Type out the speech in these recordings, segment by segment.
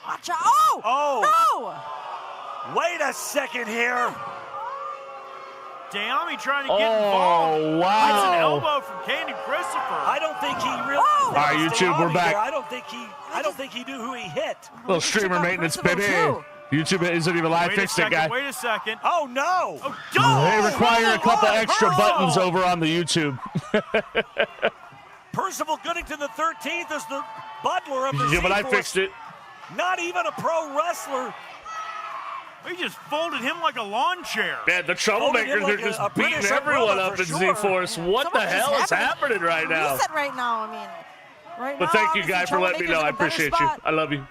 Watch out. Oh! No! Wait a second here. Dayami trying to get involved. Oh, wow. That's an elbow from Candy Christopher. I don't think he realized. All right, YouTube, we're back. I don't think he knew who he hit. Little streamer maintenance bit here. YouTube isn't even live. Fixed it, guy. Wait a second. Oh, no. They require a couple extra buttons over on the YouTube. Percival Goodington, the 13th, is the butler of the Yeah, but I Z-Force. fixed it. Not even a pro wrestler. He just folded him like a lawn chair. Man, the troublemakers like are just a beating British everyone umbrella up for in sure. Z-Force. What the hell is happening right now? Reset right now. I mean, right But now. thank you, guy, for letting me know. I appreciate you. I love you.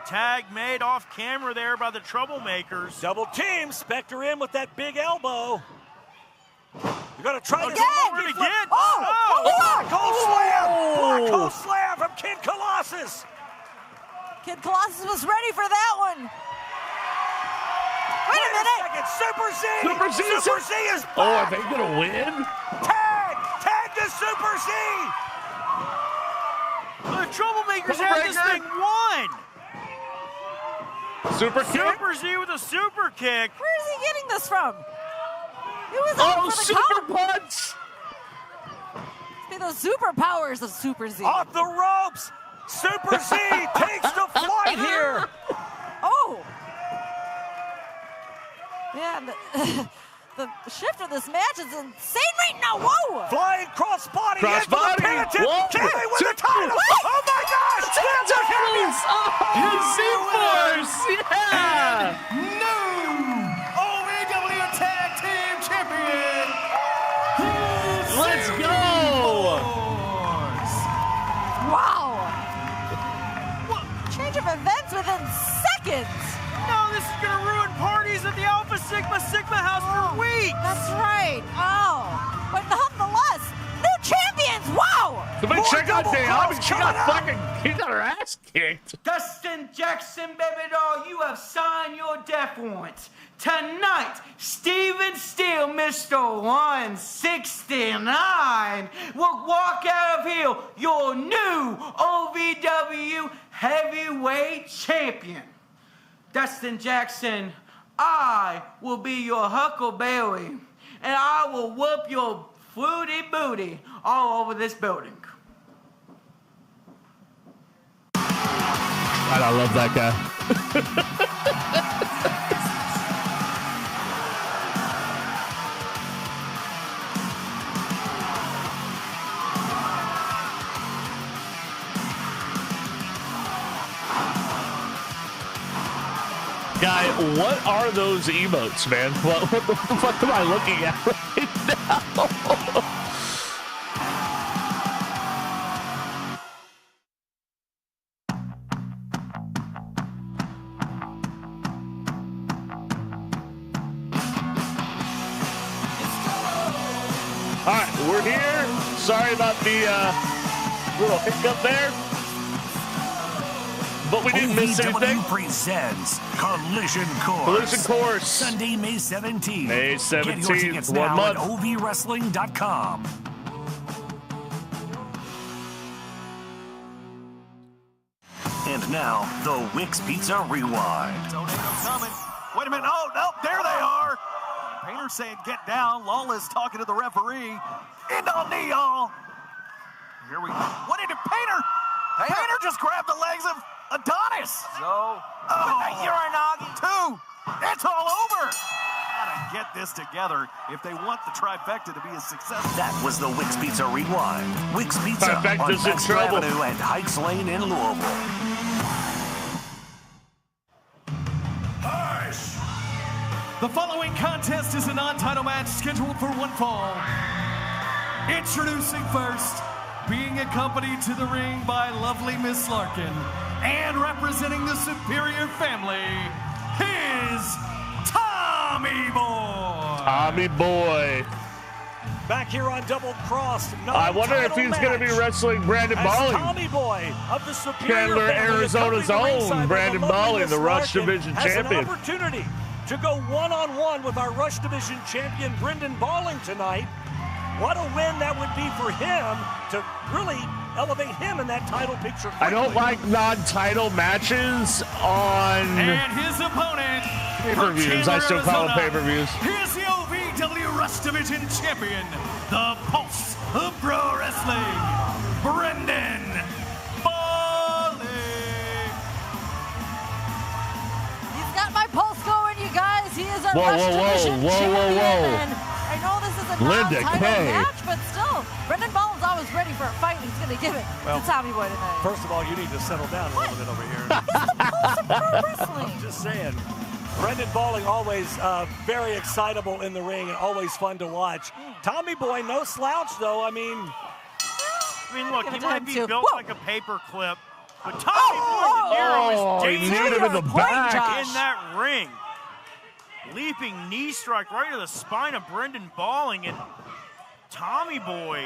Tag made off camera there by the troublemakers. Double team. Spectre in with that big elbow. You're going to try this again. Black hole slam. Black hole slam from Kid Colossus. Kid Colossus was ready for that one. Wait a minute. Second. Super Z is back. Oh, are they going to win? Tag to Super Z. The troublemakers have this thing won. Super kick? Super Z with a super kick. Where is he getting this from? It was all for the super punch. See the superpowers of Super Z. Off the ropes. Super Z takes to flight here. Oh. Yeah, the shift of this match is insane right now. Whoa. Flying crossbody. Crossbody. Whoa. Kimmy with the title. Oh my gosh. Z-Force. Yeah. New OVW Tag Team Champion. Let's go. Wow. Change of events within seconds. No, this is going to ruin parties at the Alpha Sigma House for weeks. That's right. Oh. But nonetheless, new champions. Wow. Somebody check out Dayami. She got her ass kicked. Dustin Jackson, baby doll, you have signed your death warrant. Tonight, Steven Steele, Mr. 169, will walk out of here your new OVW Heavyweight Champion. Dustin Jackson, I will be your Huckleberry, and I will whoop your fruity booty all over this building. I love that guy. Guy, what are those emotes, man? What the fuck am I looking at right now? All right, we're here. Sorry about the little hiccup there. But we didn't miss anything. OVW presents Collision Course. Collision Course. Sunday, May 17th. May Get your 17th, tickets 1 now month. at ovwrestling.com. And now, the Wix Pizza Rewind. Tornado coming. Wait a minute. Oh, no, there they are. Painter saying get down. Lawless talking to the referee. End on knee, y'all. Here we go. What did Painter? Painter just grabbed the legs of Adonis. So, Uranagi. 2. It's all over. Gotta get this together if they want the trifecta to be a success. That was the Wix Pizza Rewind. Wix Pizza Trifecta's on in Baxter trouble. Avenue and Heights Lane in Louisville. The following contest is a non-title match scheduled for one fall. Introducing first, being accompanied to the ring by lovely Miss Larkin, and representing the Superior family, is Tommy Boy. Tommy Boy. Back here on Double Cross. I wonder if he's going to be wrestling Brandon Bolling. Tommy Boy of the Superior Chandler, family, Arizona's accompanied ringside own by Brandon the lovely Bolling, Miss the Rush Larkin, Division has champion. an opportunity to go one-on-one with our Rush Division champion, Brendan Bolling, tonight. What a win that would be for him to really elevate him in that title picture quickly. I don't like non-title matches on And his opponent, pay-per-views. from I still call them Chandler, pay-per-views. Here's the OVW Rush Division Champion, the Pulse of Pro Wrestling, Brendan Bolling. He's got my pulse going, you guys. He is our Whoa, Rush whoa, whoa, Division whoa, whoa, champion. whoa. And I know this is a Linda non-title Kay. match, but still, Brendan Bollin's always ready for a fight. He's going to give it to Tommy Boy tonight. First of all, you need to settle down a little bit over here. He's the pulse of pro wrestling. Just saying. Brendan Bolling always very excitable in the ring and always fun to watch. Tommy Boy, no slouch though. I mean, look, Give he it to might him, be too. built Whoa. like a paper clip, but Tommy Boy De Niro is he dangerous kneed him in the Point, back. Josh. in that ring. Leaping knee strike right to the spine of Brendan Bolling, and Tommy Boy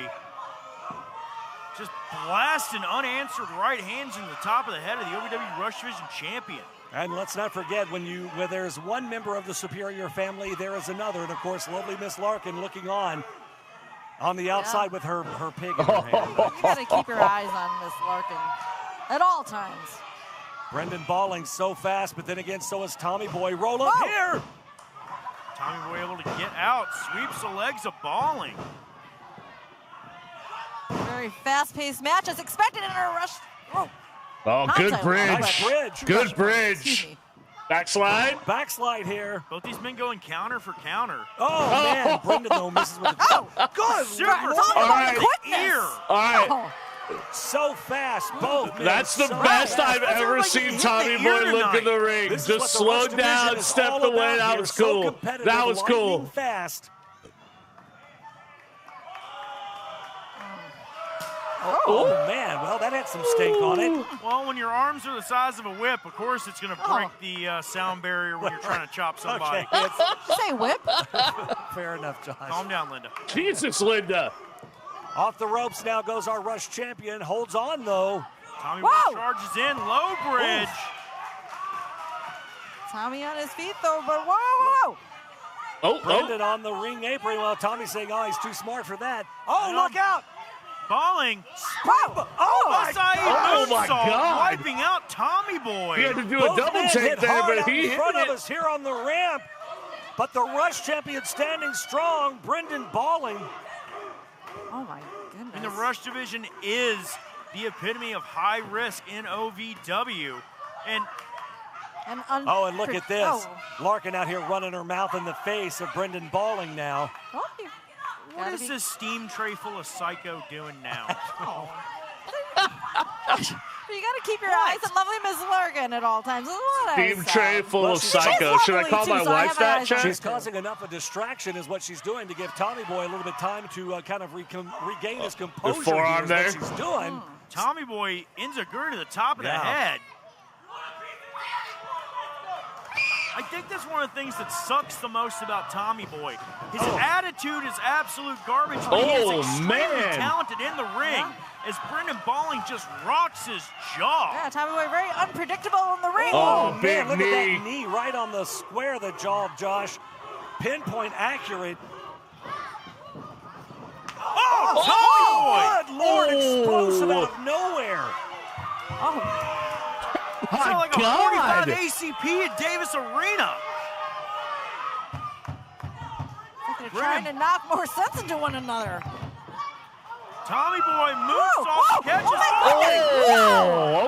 just blasting unanswered right hands in the top of the head of the OVW Rush Division champion. and let's not forget when there's one member of the Superior family, there is another, and of course, lovely Miss Larkin looking on the outside with her pig in her hand. You got to keep your eyes on Miss Larkin at all times. Brendan Bolling so fast, but then again, so is Tommy Boy. Roll up Whoa. here. Tommy Boy able to get out, sweeps the legs of Bolling. Very fast-paced match as expected in a rush. Whoa. Oh, good Non-title bridge. match. Nice bridge. Good Excuse bridge. me. Backslide. Backslide here. Both these men going counter for counter. Oh, man. Brendan, though, misses with the good. Super All right. quickness. ear. All right. Oh. So fast, both men. That's the so best fast. I've ever like seen hit Tommy the Boy ear look in the tonight. ring. This is Just what the slowed Rush Division down, is stepped all away. about That here. was So cool. competitive, That was cool. lightning fast. Oh, man. Well, that had some stink on it. Well, when your arms are the size of a whip, of course it's going to break the sound barrier when you're trying to chop somebody. Okay, Did you say whip? fair enough, Josh. Calm down, Linda. Jesus, Linda. Off the ropes now goes our Rush champion. Holds on, though. Tommy Boy Whoa. charges in, low bridge. Tommy on his feet, though, but whoa. Oh, Brendan on the ring apron while Tommy's saying, oh, he's too smart for that. Oh, And look out. Bolling. Whoa. Oh, my Acai Oh, my moonsault, God. wiping out Tommy Boy. He had to do Both a double men take hit there, hard but out he in hit front of it. us here on the ramp. But the Rush champion standing strong, Brendan Bolling. Oh, my goodness. And the Rush Division is the epitome of high risk in OVW. And Oh, and look at this. Oh. Larkin out here running her mouth in the face of Brendan Bolling now. Oh, you what gotta is be- this steam tray full of Psycho doing now? You got to keep your eyes on lovely Miss Larkin at all times. This is what I Team said. tray full Well, of she's psycho. Should I lovely, call too, my so I wife have my that, eyes Chad? on She's causing enough of distraction is what she's doing to give Tommy Boy a little bit of time to kind of regain his composure. forearm here is there. what she's doing. Tommy Boy enziguri to the top of the Yeah. head. I think that's one of the things that sucks the most about Tommy Boy. His attitude is absolute garbage, but he Oh, is extremely man. talented in the ring as Brendan Bolling just rocks his jaw. Yeah, Tommy Boy very unpredictable in the ring. Oh, man, big look knee. at that knee right on the square of the jaw of Josh. Pinpoint accurate. Oh, Tommy Boy! Good Lord, explosive Oh. out of nowhere. Sound My like a God. 45 ACP at Davis Arena. They're trying to knock more sense into one another. Tommy Boy moves Whoa, off whoa, the catches. Oh,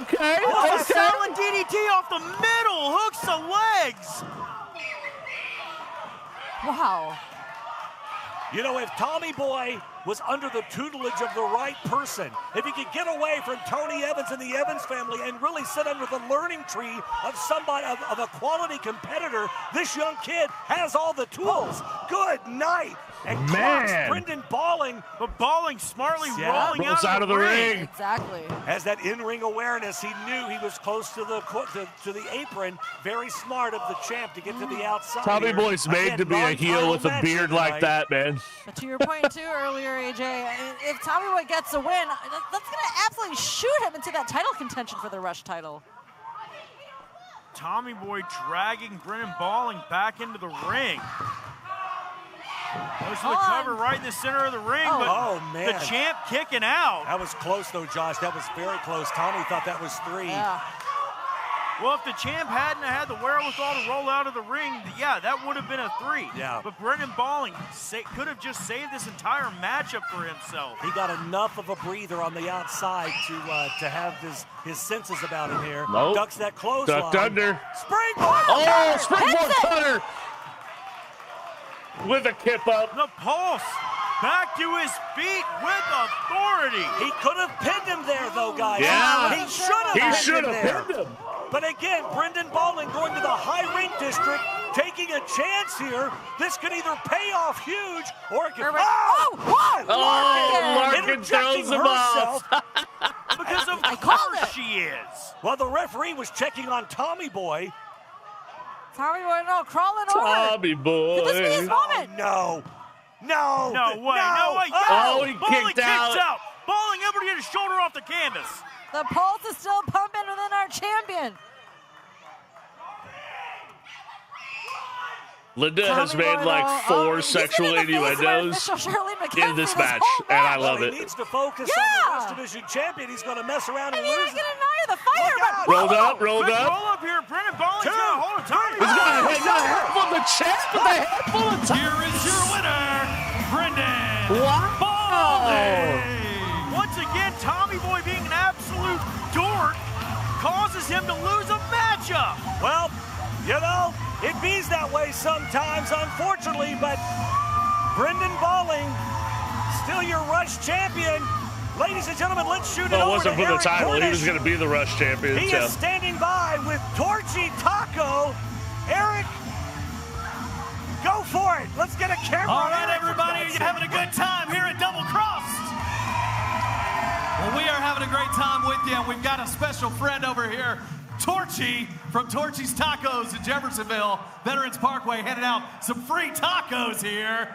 okay. Oh, a Okay. silent DDT off the middle, hooks the legs. Wow. You know, if Tommy Boy was under the tutelage of the right person, if he could get away from Tony Evans and the Evans family and really sit under the learning tree of somebody, of a quality competitor, this young kid has all the tools. Good night. And clocks Man. Brendan Bolling But Bolling smartly Yeah. rolling Rolls out of the ring. Exactly. has that in-ring awareness. He knew he was close to the apron. Very smart of the champ to get to the outside. Tommy here. Boy's made Again, to be a heel non-title with a match beard tonight. like that, man. But to your point, too, earlier, AJ, if Tommy Boy gets a win, that's going to absolutely shoot him into that title contention for the Rush title. Tommy Boy dragging Brendan Bolling back into the ring. Goes to the cover right in the center of the ring, but man. the champ kicking out. That was close, though, Josh. That was very close. Tommy thought that was 3. Yeah. Well, if the champ hadn't had the wherewithal to roll out of the ring, yeah, that would have been a 3. Yeah. But Brendan Balling could have just saved this entire matchup for himself. He got enough of a breather on the outside to have his senses about him here. Nope. Ducks that clothesline. Ducked under. Springboard! Oh, springboard cutter! With a kip up. The Pulse back to his feet with authority. He could have pinned him there, though, guys. Yeah. He should have pinned him. But again, Brendan Balling going to the high ring district, taking a chance here. This could either pay off huge or it could. Larkin throws him off. Because of course she is. Well, the referee was checking on Tommy Boy. Tommy Boy, no, crawling over. Tommy Boy. Could this be his moment? No. No way. Yeah. Oh, he Balling kicked out. Balling able to get his shoulder off the canvas. The pulse is still pumping within our champion. Linda has made like 4 sexual innuendos in this match, and I love it. He needs to focus on the West Division champion. He's going to mess around and lose. He's going to deny the fire. Rolled up. Roll up here. Brendan Balling's got a hold of Tommy. He's got a handful of the chest with a handful of time. Here is your winner, Brendan. Wow. Once again, Tommy Boy being an absolute dork causes him to lose a matchup. Well, you know, it bees that way sometimes, unfortunately, but Brendan Balling, still your Rush champion. Ladies and gentlemen, let's shoot it over to It wasn't for the Eric title. Cornish. He was going to be the Rush champion. He is standing by with Torchy Taco. Eric, go for it. Let's get a camera. All right, everybody, are you having a good time here at Double Cross? Well, we are having a great time with you, and we've got a special friend over here, Torchy from Torchy's Tacos in Jeffersonville, Veterans Parkway, handing out some free tacos here.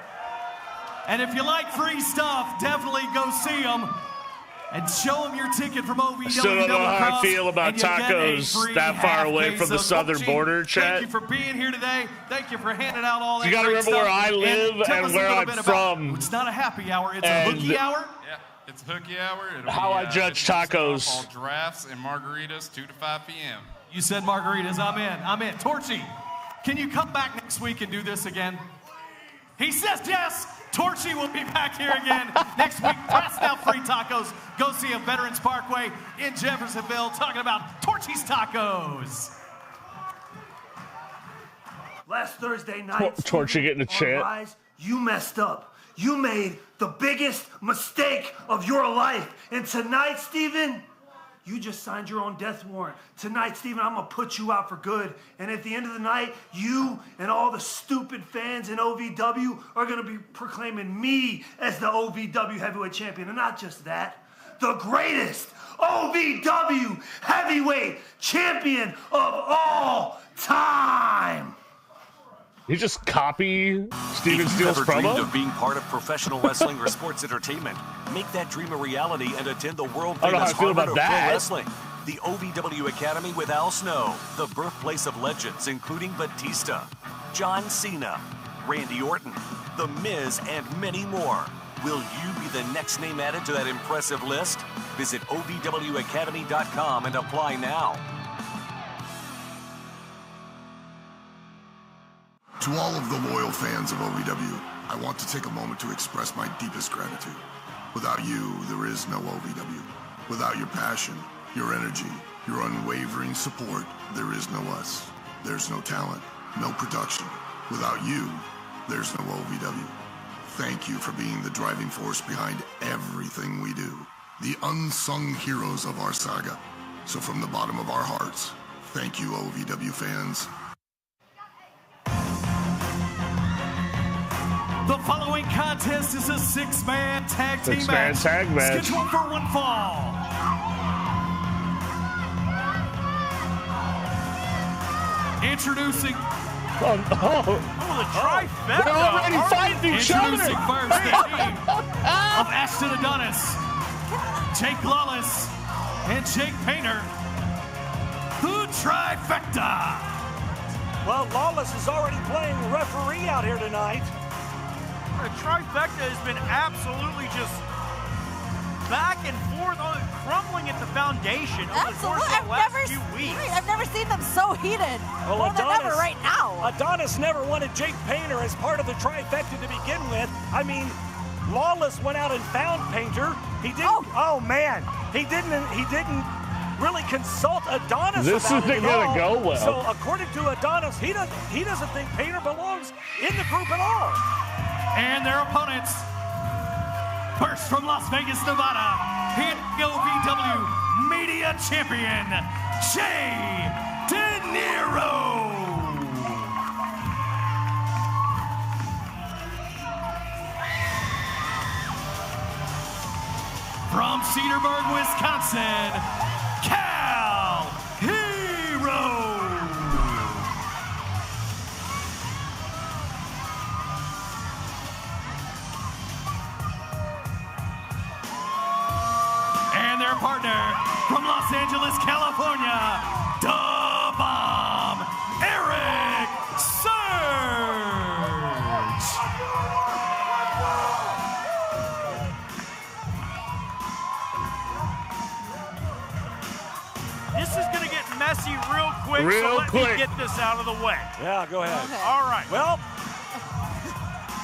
And if you like free stuff, definitely go see them and show them your ticket from OVW. Still don't know how I feel about tacos that far away from the southern border, Chet. Thank you for being here today. Thank you for handing out all that. You got to remember where I live and where I'm from. It's not a happy hour, it's a hooky hour. Yeah, it's hooky hour. It'll how be, I judge tacos. All drafts and margaritas 2 to 5 p.m. You said margaritas. I'm in. Torchy, can you come back next week and do this again? He says yes. Torchy will be back here again next week, passing out free tacos. Go see him, Veterans Parkway in Jeffersonville, talking about Torchy's Tacos. Last Thursday night, Torchy getting a chant. Rise, you messed up. You made the biggest mistake of your life. And tonight, Steven, you just signed your own death warrant. Tonight, Steven, I'm going to put you out for good. And at the end of the night, you and all the stupid fans in OVW are going to be proclaiming me as the OVW heavyweight champion. And not just that, the greatest OVW heavyweight champion of all time. You just copy Steven If you've Steele's ever dreamed promo? of being part of professional wrestling or sports entertainment, make that dream a reality and attend the world I don't know how famous I feel Harvard about of that. Pro Wrestling. The OVW Academy with Al Snow, the birthplace of legends including Batista, John Cena, Randy Orton, The Miz, and many more. Will you be the next name added to that impressive list? Visit OVWacademy.com and apply now. To all of the loyal fans of OVW, I want to take a moment to express my deepest gratitude. Without you, there is no OVW. Without your passion, your energy, your unwavering support, there is no us. There's no talent, no production. Without you, there's no OVW. Thank you for being the driving force behind everything we do. The unsung heroes of our saga. So from the bottom of our hearts, thank you, OVW fans. The following contest is a six-man tag team Six-man tag match. Scheduled for one fall. Introducing. Oh, the trifecta. They're already fighting each other. Introducing first the team of Ashton Adonis, Jake Lawless, and Jake Painter. The trifecta. Well, Lawless is already playing referee out here tonight. The trifecta has been absolutely just back and forth, crumbling at the foundation over the course of the last few weeks. I've never seen them so heated. Well, more than ever right now. Adonis never wanted Jake Painter as part of the trifecta to begin with. I mean, Lawless went out and found Painter. He didn't. Oh man, he didn't really consult Adonis. This about isn't it at all. gonna go well. So according to Adonis, he doesn't think Painter belongs in the group at all. And their opponents, first from Las Vegas, Nevada, OVW Media Champion, Jay De Niro. From Cedarburg, Wisconsin, Cal Hero. And their partner from Los Angeles, California, Da Bomb, Eric Surge. This is going to get messy real quick, so let me get this out of the way. Yeah, go ahead. Okay. All right. Well,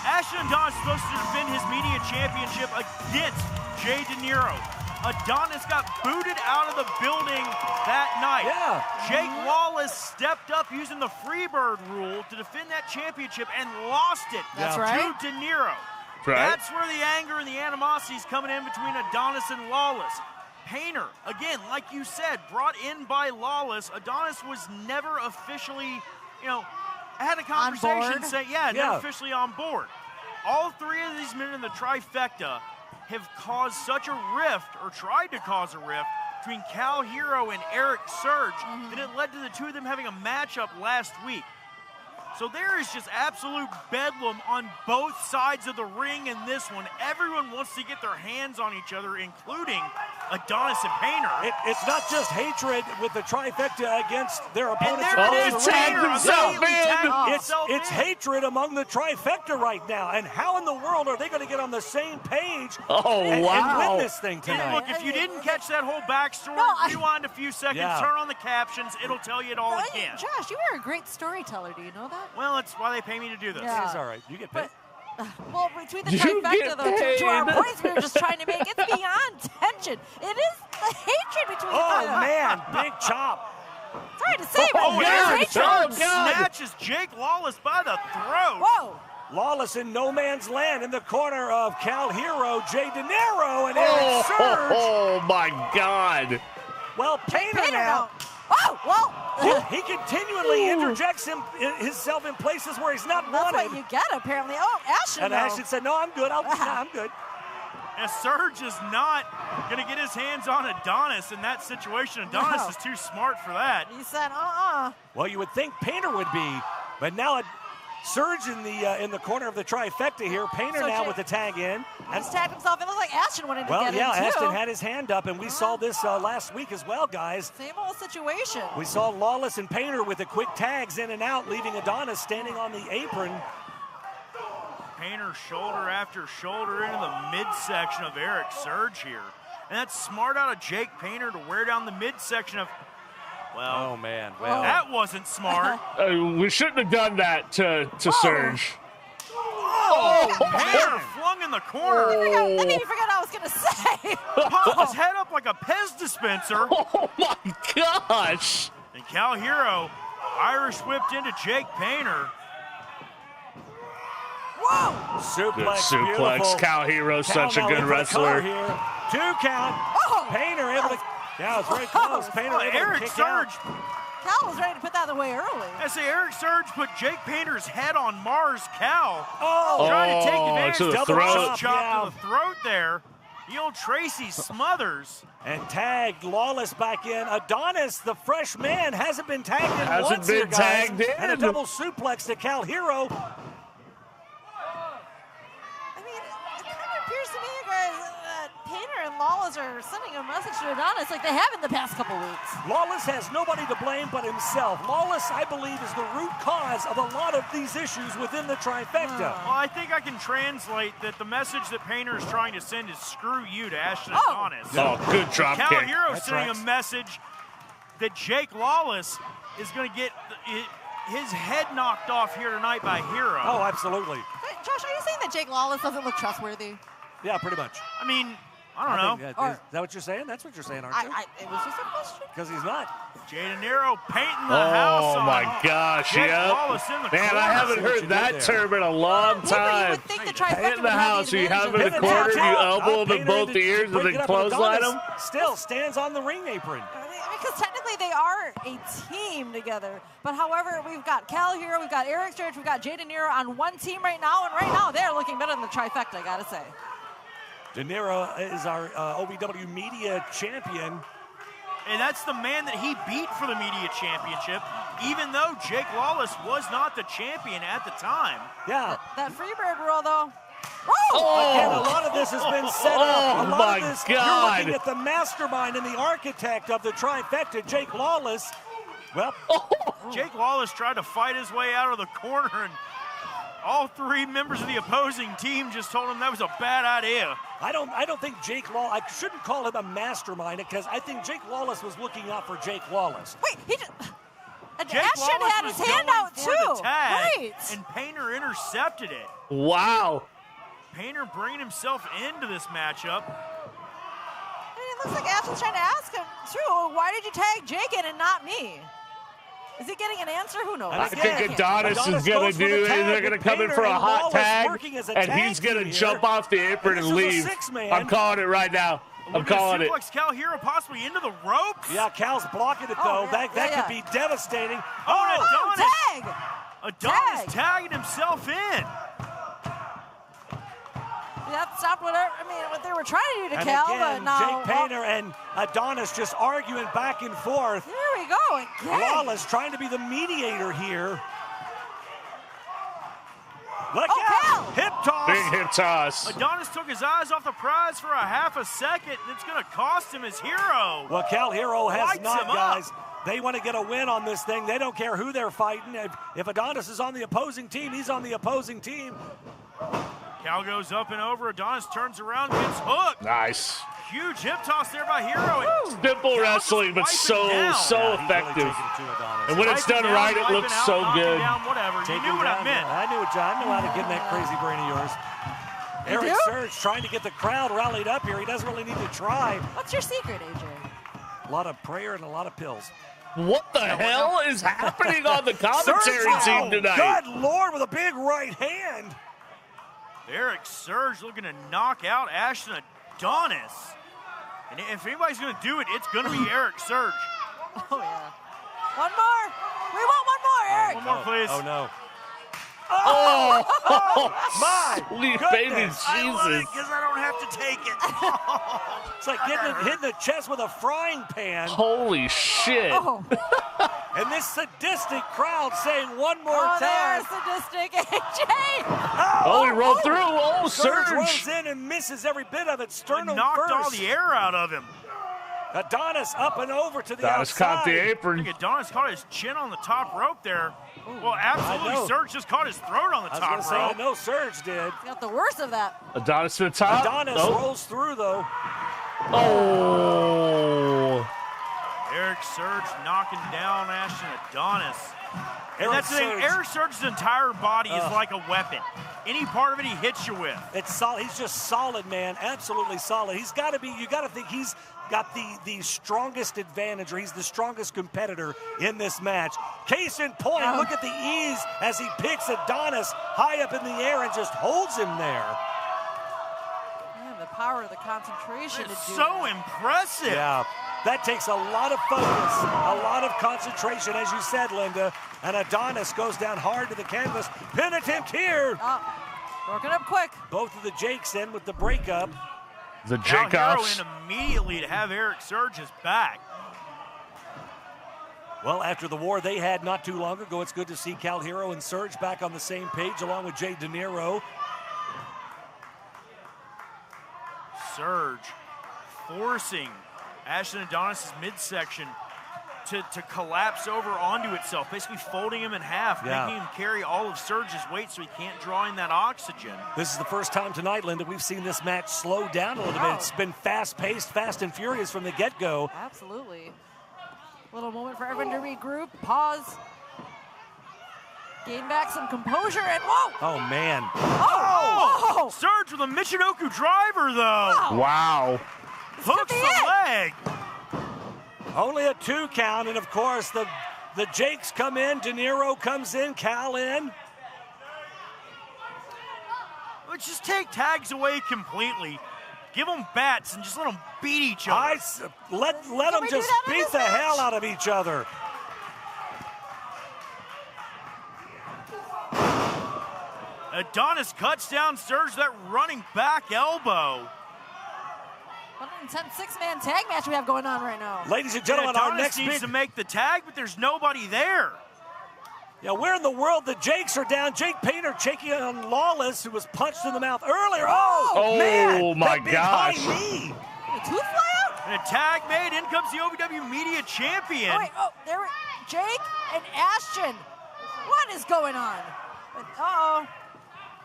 Ashton Adonis is supposed to defend his media championship against Jay De Niro. Adonis got booted out of the building that night. Yeah. Jake Lawless stepped up using the Freebird rule to defend that championship and lost it That's to right. De Niro. Right. That's where the anger and the animosity is coming in between Adonis and Lawless. Painter, again, like you said, brought in by Lawless. Adonis was never officially, had a conversation saying, never officially on board. All three of these men in the trifecta have caused such a rift, or tried to cause a rift, between Cal Hero and Eric Surge that it led to the two of them having a matchup last week. So there is just absolute bedlam on both sides of the ring in this one. Everyone wants to get their hands on each other, including Adonis and Painter. it's not just hatred with the trifecta against their opponents. It's hatred among the trifecta right now. And how in the world are they going to get on the same page and win this thing tonight? Look, if you didn't catch that whole backstory, rewind a few seconds, turn on the captions. It'll tell you it all again. Josh, you are a great storyteller. Do you know that? Well, it's why they pay me to do this. Yeah. It's all right. You get paid. Well, between the trifecta, though, to our points we were just trying to make, it's beyond tension. It is the hatred between the two. Oh, man. Big chop. Sorry to say, but Eric hatred. snatches Jake Lawless by the throat. Whoa. Lawless in no man's land in the corner of Cal Hero, Jay De Niro, and Eric Surge. Oh, my God. Well, Painter now. Oh, well. He continually interjects himself in places where he's not That's wanted. what you get, apparently. Oh, Ashton. And Ashton said, no, I'm good. I'm good. And Surge is not going to get his hands on Adonis in that situation. Adonis is too smart for that. He said, Well, you would think Painter would be, but now Surge in the corner of the trifecta here. Painter now with the tag in. He's tagged himself. It looked like Ashton wanted to get in, too. Ashton had his hand up, and we saw this last week as well, guys. Same old situation. We saw Lawless and Painter with the quick tags in and out, leaving Adonis standing on the apron. Painter shoulder after shoulder into the midsection of Eric Surge here. And that's smart out of Jake Painter to wear down the midsection of, well, oh man, well, that wasn't smart. We shouldn't have done that to Surge. Painter flung in the corner. I didn't even forget what I was going to say. Popped his head up like a Pez dispenser. Oh my gosh. And Cal Hero Irish whipped into Jake Painter. Whoa! Suplex, beautiful. Cal Hero, such a good wrestler. Here. 2 count. Painter able to. Yeah, it's very close. Painter able Eric to kick Surge. Cal was ready to put that away early. I say Eric Surge put Jake Painter's head on Mars Cal. Trying to take advantage to the of throat. chop to the throat there. The old Tracy Smothers. And tagged Lawless back in. Adonis, the fresh man, hasn't been tagged in Hasn't once been here, guys. tagged in. And a double suplex to Cal Hero. I mean, it kind of appears to me, you guys, that Painter and Lawless are sending a message to Adonis like they have in the past couple weeks. Lawless has nobody to blame but himself. Lawless, I believe, is the root cause of a lot of these issues within the trifecta. Well, I think I can translate that the message that Painter is trying to send is screw you to Ashton Adonis. Oh, good drop Cal kick. Hero's sending a message that Jake Lawless is going to get his head knocked off here tonight by Hero. Oh, absolutely. Wait, Josh, are you saying that Jake Lawless doesn't look trustworthy? Yeah, pretty much. I mean, I don't know. Is that what you're saying? That's what you're saying, aren't you? It was just a question. Because he's not. Jay De Niro painting the house on my gosh, Jake yep. Lawless in the Man, corner. I haven't heard that term in a long time. would think the trifecta In the house, you have him in the corner, you elbow him in both ears, and then clothesline him. Still stands on the ring apron. Because technically they are a team together. But however, we've got Cal Hero, we've got Eric Sturge, we've got Jay De Niro on one team right now, and right now they're looking better than the trifecta, I gotta say. De Niro is our OVW Media Champion. And that's the man that he beat for the Media Championship, even though Jake Lawless was not the champion at the time. Yeah. That Freebird rule, though. Again, a lot of this has been set up. A lot of this, God. You're looking at the mastermind and the architect of the trifecta, Jake Lawless. Well, Jake Lawless tried to fight his way out of the corner, and all three members of the opposing team just told him that was a bad idea. I don't think Jake Lawless, I shouldn't call him a mastermind because I think Jake Lawless was looking out for Jake Lawless. Wait, he just... Jake Ashton Lawless had was his hand going out, for too. the tag, Right. and Painter intercepted it. Wow. Painter bringing himself into this matchup. And it looks like Ashton's trying to ask him, too, why did you tag Jake in and not me? Is he getting an answer? Who knows? I think Adonis is going to do, they're going to come in for a hot tag, and he's going to jump off the apron and leave. I'm calling it right now. I'm calling it. Suplex Cal Hero possibly into the ropes. Yeah, Cal's blocking it, though. That could be devastating. Tag! Adonis tagging himself in. That stopped what they were trying to do to And Cal, again, but now... Jake Painter and Adonis just arguing back and forth. Here we go, again. Lawless trying to be the mediator here. Look out! Cal. Hip toss. Big hip toss. Adonis took his eyes off the prize for a half a second, and it's going to cost him his Hero. Well, Cal Hero has Lights not, him up. guys. They want to get a win on this thing. They don't care who they're fighting. If Adonis is on the opposing team, he's on the opposing team. Cal goes up and over. Adonis turns around, gets hooked. Nice. Huge hip toss there by Hero. Simple wrestling, but so effective. And when it's done right, it looks so good. Whatever. You knew what I meant. I knew it, John. I knew how to get in that crazy brain of yours. Eric Surge trying to get the crowd rallied up here. He doesn't really need to try. What's your secret, AJ? A lot of prayer and a lot of pills. What the hell is happening on the commentary team tonight? Good Lord, with a big right hand. Eric Surge looking to knock out Ashton Adonis. And if anybody's going to do it, it's going to be Eric Surge. Oh, yeah. One more. We want one more, Eric. One more, please. Oh, no. Oh, my sweet goodness. baby I love it Jesus. because I don't have to take it. It's like hitting the chest with a frying pan. Holy shit. Oh, And this sadistic crowd saying one more they're time. sadistic, AJ. Oh, he rolled through. Oh, Surge rolls Surge. in and misses every bit of it. Sternum Knocked first. all the air out of him. Adonis up and over to the Adonis outside. caught the I apron. think Adonis caught his chin on the top rope there. Well, I absolutely, know. Surge just caught his throat on the I was top going to say, I rope. know Surge did. Got the worst of that. Adonis to the top. Adonis Oh. rolls through, though. Oh. Eric Surge knocking down Ashton Adonis. And Eric that's the thing, Surge. Eric Surge's entire body is like a weapon. Any part of it he hits you with. It's solid. He's just solid, man. Absolutely solid. He's got to be. You got to think he's got the strongest advantage, or he's the strongest competitor in this match. Case in point, look at the ease as he picks Adonis high up in the air and just holds him there. Man, the power of the concentration to It's do so that. impressive. Yeah, that takes a lot of focus, a lot of concentration, as you said, Linda. And Adonis goes down hard to the canvas. Pin attempt here. Broken up quick. Both of the Jakes in with the breakup. The Cal Hero Jacobs. in immediately to have Eric Surge's back. Well, after the war they had not too long ago, it's good to see Cal Hero and Surge back on the same page, along with Jay De Niro. Surge forcing Ashton Adonis' midsection to collapse over onto itself, basically folding him in half, making him carry all of Surge's weight so he can't draw in that oxygen. This is the first time tonight, Linda, we've seen this match slow down a little bit. It's been fast-paced, fast and furious from the get-go. Absolutely. Little moment for everyone to regroup, pause, gain back some composure, and whoa! Oh, man. Oh! Surge with a Michinoku driver, though. Wow. Hooks the leg. Only a 2 count, and of course the Jakes come in, De Niro comes in, Cal in. Let's just take tags away completely. Give them bats and just let them beat each other. Let them just beat the hell out of each other. Adonis cuts down Surge, that running back elbow. 110 six-man tag match we have going on right now. Ladies and gentlemen, our Adonis next needs to make the tag, but there's nobody there. Yeah, where in the world the Jakes are down? Jake Painter taking on Lawless, who was punched in the mouth earlier. Oh man! My that big gosh! high knee. A tooth fly out? And a tag made. In comes the OVW Media Champion. There, Jake and Ashton. What is going on? Uh-oh.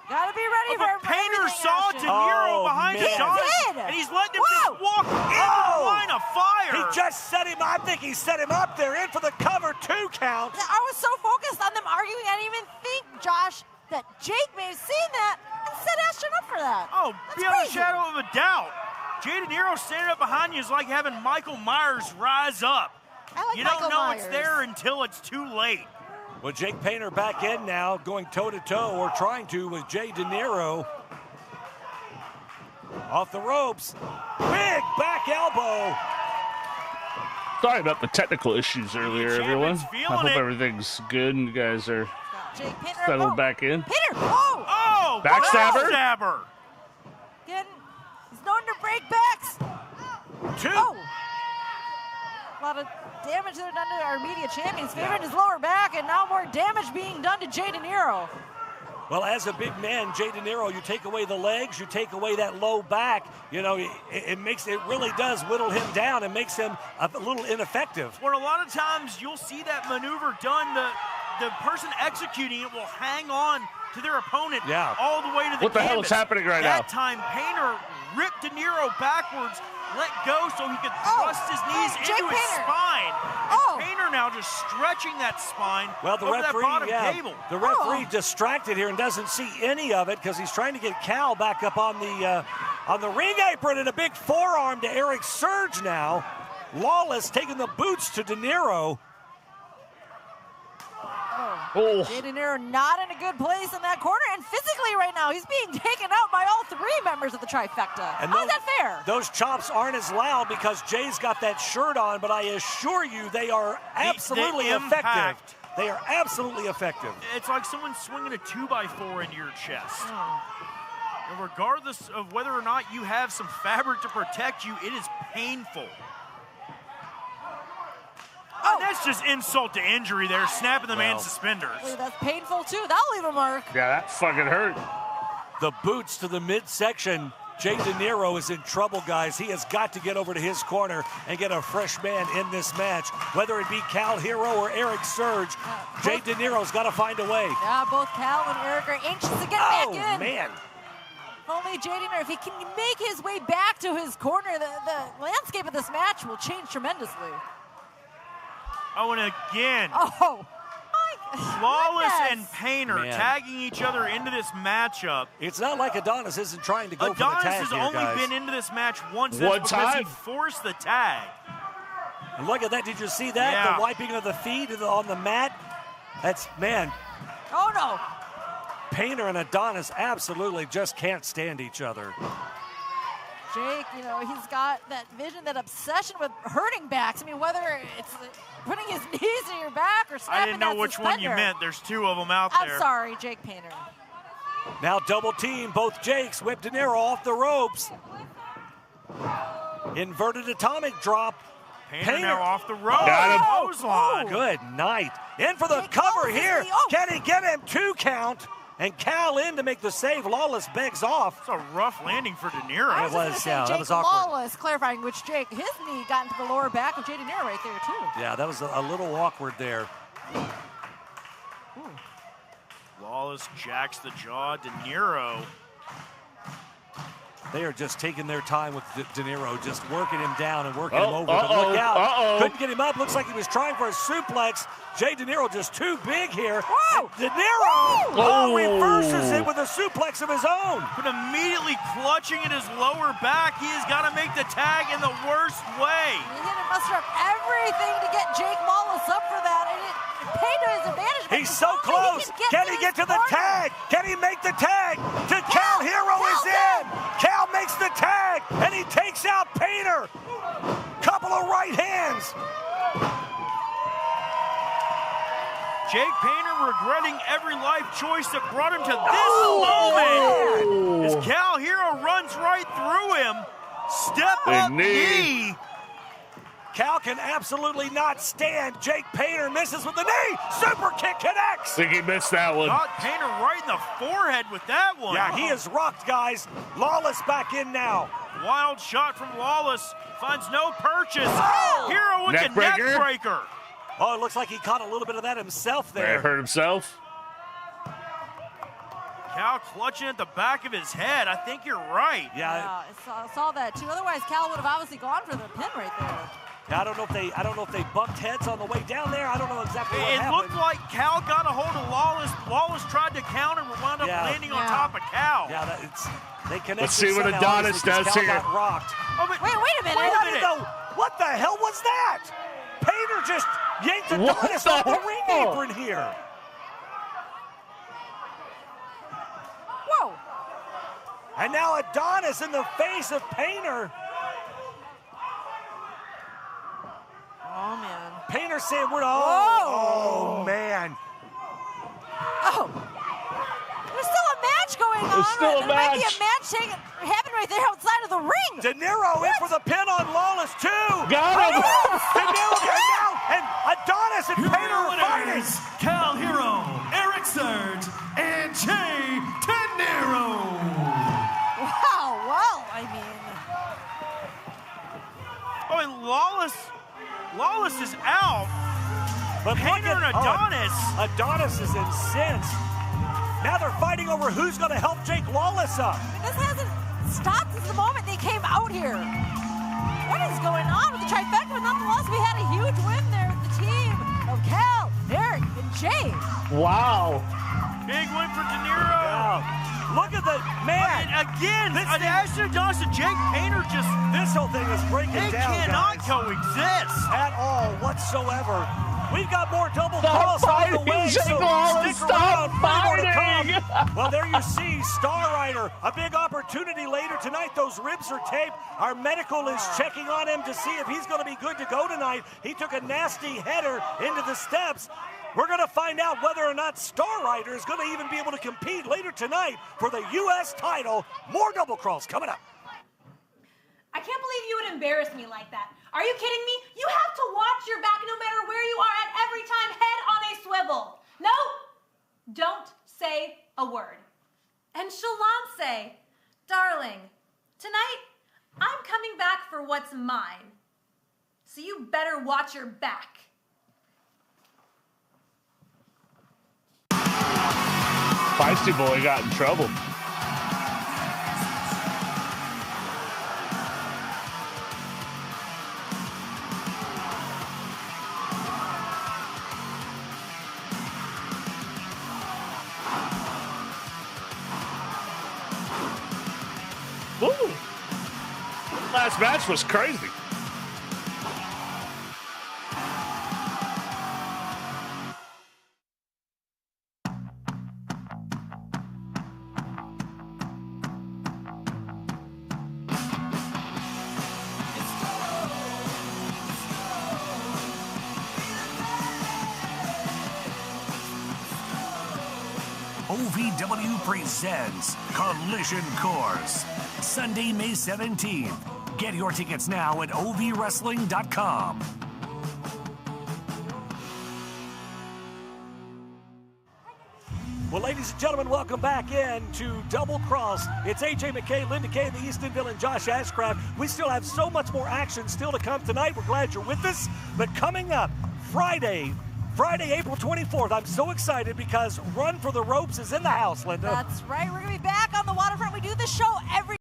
Gotta be ready for everything. Painter saw De Niro behind Adonis, and he's letting him just walk into the line of fire. He just set him up. I think he set him up there, in for the cover, 2 count. I was so focused on them arguing, I didn't even think, Josh, that Jake may have seen that and set Ashton up for that. Oh, that's beyond crazy. a shadow of a doubt. Jay De Niro standing up behind you is like having Michael Myers rise up. I like you Michael don't know Myers. it's there until it's too late. Well, Jake Painter back in now, going toe-to-toe, or trying to, with Jay De Niro. Off the ropes. Big back elbow. Sorry about the technical issues earlier, everyone. I hope everything's good and you guys are settled back in. Peter! Oh! Backstabber? Backstabber! Again, he's known to break backs. 2. Oh! A lot of damage there done to our media champions, favoring his lower back, and now more damage being done to Jay De Niro. Well, as a big man, Jay De Niro, you take away the legs, you take away that low back, you know, it really does whittle him down and makes him a little ineffective. Well, a lot of times you'll see that maneuver done, the person executing it will hang on to their opponent all the way to the What the hell is happening right now? That time, Painter ripped De Niro backwards, let go so he could thrust his knees into his spine. And Painter now just stringing that spine over that bottom table. The referee distracted here and doesn't see any of it because he's trying to get Cal back up on the ring apron, and a big forearm to Eric Surge now. Lawless taking the boots to De Niro. Jay De Niro not in a good place in that corner, and physically right now he's being taken out by all 3 members of the trifecta. And how's that fair? Those chops aren't as loud because Jay's got that shirt on, but I assure you they are absolutely effective. They are absolutely effective. It's like someone swinging a 2x4 into your chest. And regardless of whether or not you have some fabric to protect you, it is painful. That's just insult to injury there, snapping the man's suspenders. Wait, that's painful too. That'll leave a mark. Yeah, that fucking hurt. The boots to the midsection. Jay De Niro is in trouble, guys. He has got to get over to his corner and get a fresh man in this match. Whether it be Cal Hero or Eric Surge, Jay De Niro's got to find a way. Yeah, both Cal and Eric are anxious to get back in. Oh, man. If only Jay De Niro, if he can make his way back to his corner, the landscape of this match will change tremendously. Oh, and again. Oh, Lawless and Painter tagging each other into this matchup. It's not like Adonis isn't trying to go for the tag Adonis has here, only guys. been into this match once because he forced the tag. And look at that. Did you see that? Yeah. The wiping of the feet on the mat. That's, man. Oh, no. Painter and Adonis absolutely just can't stand each other. Jake, you know, he's got that vision, that obsession with hurting backs. I mean, whether it's putting his knees in your back or snapping I didn't know that which one you suspender. meant. There's 2 of them out there. I'm sorry, Jake Painter. Now double team, both Jakes. Whip De Niro off the ropes. Inverted atomic drop. Painter now off the rope. Got him. Clothesline. Good night. In for the cover here. Can he get him? 2 count. and Cal in to make the save. Lawless begs off. It's a rough landing for De Niro. It was, yeah, that was awkward. Lawless clarifying which Jake, his knee got into the lower back of Jay De Niro right there, too. Yeah, that was a little awkward there. Ooh. Lawless jacks the jaw. De Niro. They are just taking their time with De Niro, just working him down and working him over. But look out. Couldn't get him up. Looks like he was trying for a suplex. Jay De Niro just too big here. De Niro reverses it with a suplex of his own. But immediately clutching at his lower back, he has got to make the tag in the worst way. He had to muster up everything to get Jake Lawless up for that, and it paid to his advantage. He's so close. Can he get to the tag? Can he make the tag? Cal Hero is in. Cal makes the tag, and he takes out Painter. Couple of right hands. Jake Painter regretting every life choice that brought him to this moment. As Cal Hero runs right through him. Step up knee. Cal can absolutely not stand. Jake Painter misses with the knee. Super kick connects. I think he missed that one. Got Painter right in the forehead with that one. Yeah, he is rocked, guys. Lawless back in now. Wild shot from Lawless. Finds no purchase. Hero with the neck breaker. Oh, it looks like he caught a little bit of that himself there. Hurt himself. Cal clutching at the back of his head. I think you're right. Yeah, I saw that too. Otherwise, Cal would have obviously gone for the pin right there. I don't know if they bumped heads on the way down there. I don't know exactly what happened. It looked like Cal got a hold of Lawless. Lawless tried to counter and wound up landing on top of Cal. Yeah, they connected. Let's see what Adonis does here. Got rocked. Oh, but wait a minute. What the hell was that? Painter just yanked Adonis off the ring apron here. Whoa. And now Adonis in the face of Painter. Oh, man. Painter saying we're oh man. Oh. There's still a match going on. There's still a match. There might be a match happening right there outside of the ring. De Niro in for the pin on Lawless too. Got him. De Niro and Adonis and Painter are fighting. Cal Hero, Eric Surge, and Jay De Niro. Wow, well, I mean. Oh, and Lawless is out. But Painter and Adonis. Adonis is incensed. Now they're fighting over who's going to help Jake Lawless up. This hasn't stopped since the moment they came out here. What is going on with the trifecta? But nonetheless, we had a huge win there with the team of Cal, Eric, and Jay. Wow. Big win for De Niro. Yeah. Look at the man. And again, Ashton Adonis and Jake Painter just. This whole thing is breaking down. They cannot guys. coexist At all whatsoever. We've got more double cross on the way, so stick around. More to come. Well, there you see Star Rider. A big opportunity later tonight. Those ribs are taped. Our medical is checking on him to see if he's going to be good to go tonight. He took a nasty header into the steps. We're going to find out whether or not Star Rider is going to even be able to compete later tonight for the U.S. title. More double crawls coming up. I can't believe you would embarrass me like that. Are you kidding me? You have to watch your back no matter where you are at every time, head on a swivel. No, don't say a word. And Shalom say, darling, tonight I'm coming back for what's mine. So you better watch your back. Feisty boy got in trouble. Woo! Last match was crazy. OVW presents Collision Course, Sunday, May 17th. Get your tickets now at ovwrestling.com. Well, ladies and gentlemen, welcome back in to Double Cross. It's AJ McKay, Linda Kay in the Eastonville, and Josh Ashcraft. We still have so much more action still to come tonight. We're glad you're with us. But coming up, Friday, April 24th, I'm so excited because Run for the Ropes is in the house, Linda. That's right. We're going to be back on the waterfront. We do this show every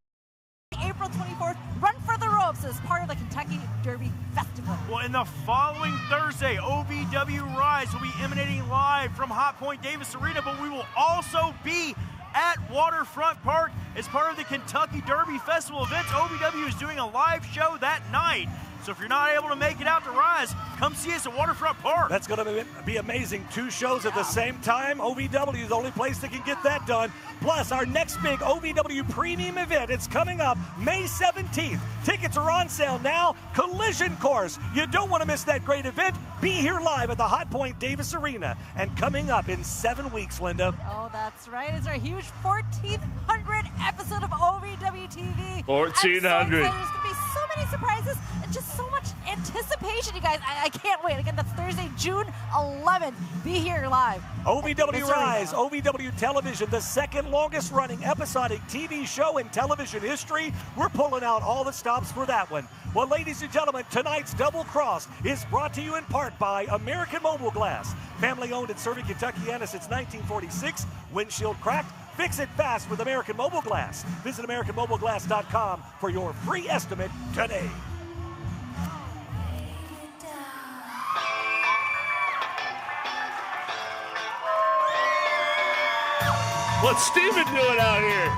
April 24th. Run for the Ropes as part of the Kentucky Derby Festival. Well, and the following Thursday, OVW Rise will be emanating live from Hot Point Davis Arena, but we will also be at Waterfront Park as part of the Kentucky Derby Festival events. OVW is doing a live show that night. So if you're not able to make it out to Rise, come see us at Waterfront Park. That's going to be amazing. 2 shows at the same time. OVW is the only place that can get that done. Plus, our next big OVW Premium event, it's coming up May 17th. Tickets are on sale now. Collision Course. You don't want to miss that great event. Be here live at the Hot Point Davis Arena. And coming up in 7 weeks, Linda. Oh, that's right. It's our huge 1,400th episode of OVW TV. 1,400. There's going to be so many surprises and just so much anticipation, you guys. I can't wait. Again, that's Thursday, June 11th. Be here live. OVW Rise, OVW Television, the second longest running episodic TV show in television history. We're pulling out all the stops for that one. Well, ladies and gentlemen, tonight's Double Cross is brought to you in part by American Mobile Glass. Family owned and serving Kentuckiana since 1946. Windshield cracked? Fix it fast with American Mobile Glass. Visit AmericanMobileGlass.com for your free estimate today. What's Steven doing out here?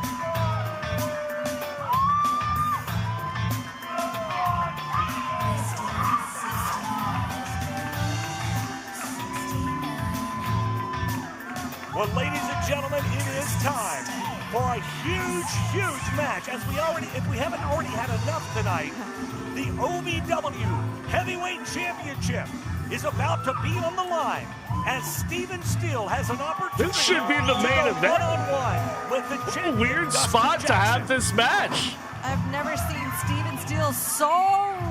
Well, ladies and gentlemen, it is time for a huge match. If we haven't already had enough tonight, the OVW Heavyweight Championship is about to be on the line as Steven Steele has an opportunity. This should be the main event. One-on-one with the what a weird spot to have this match. I've never seen Steven Steele so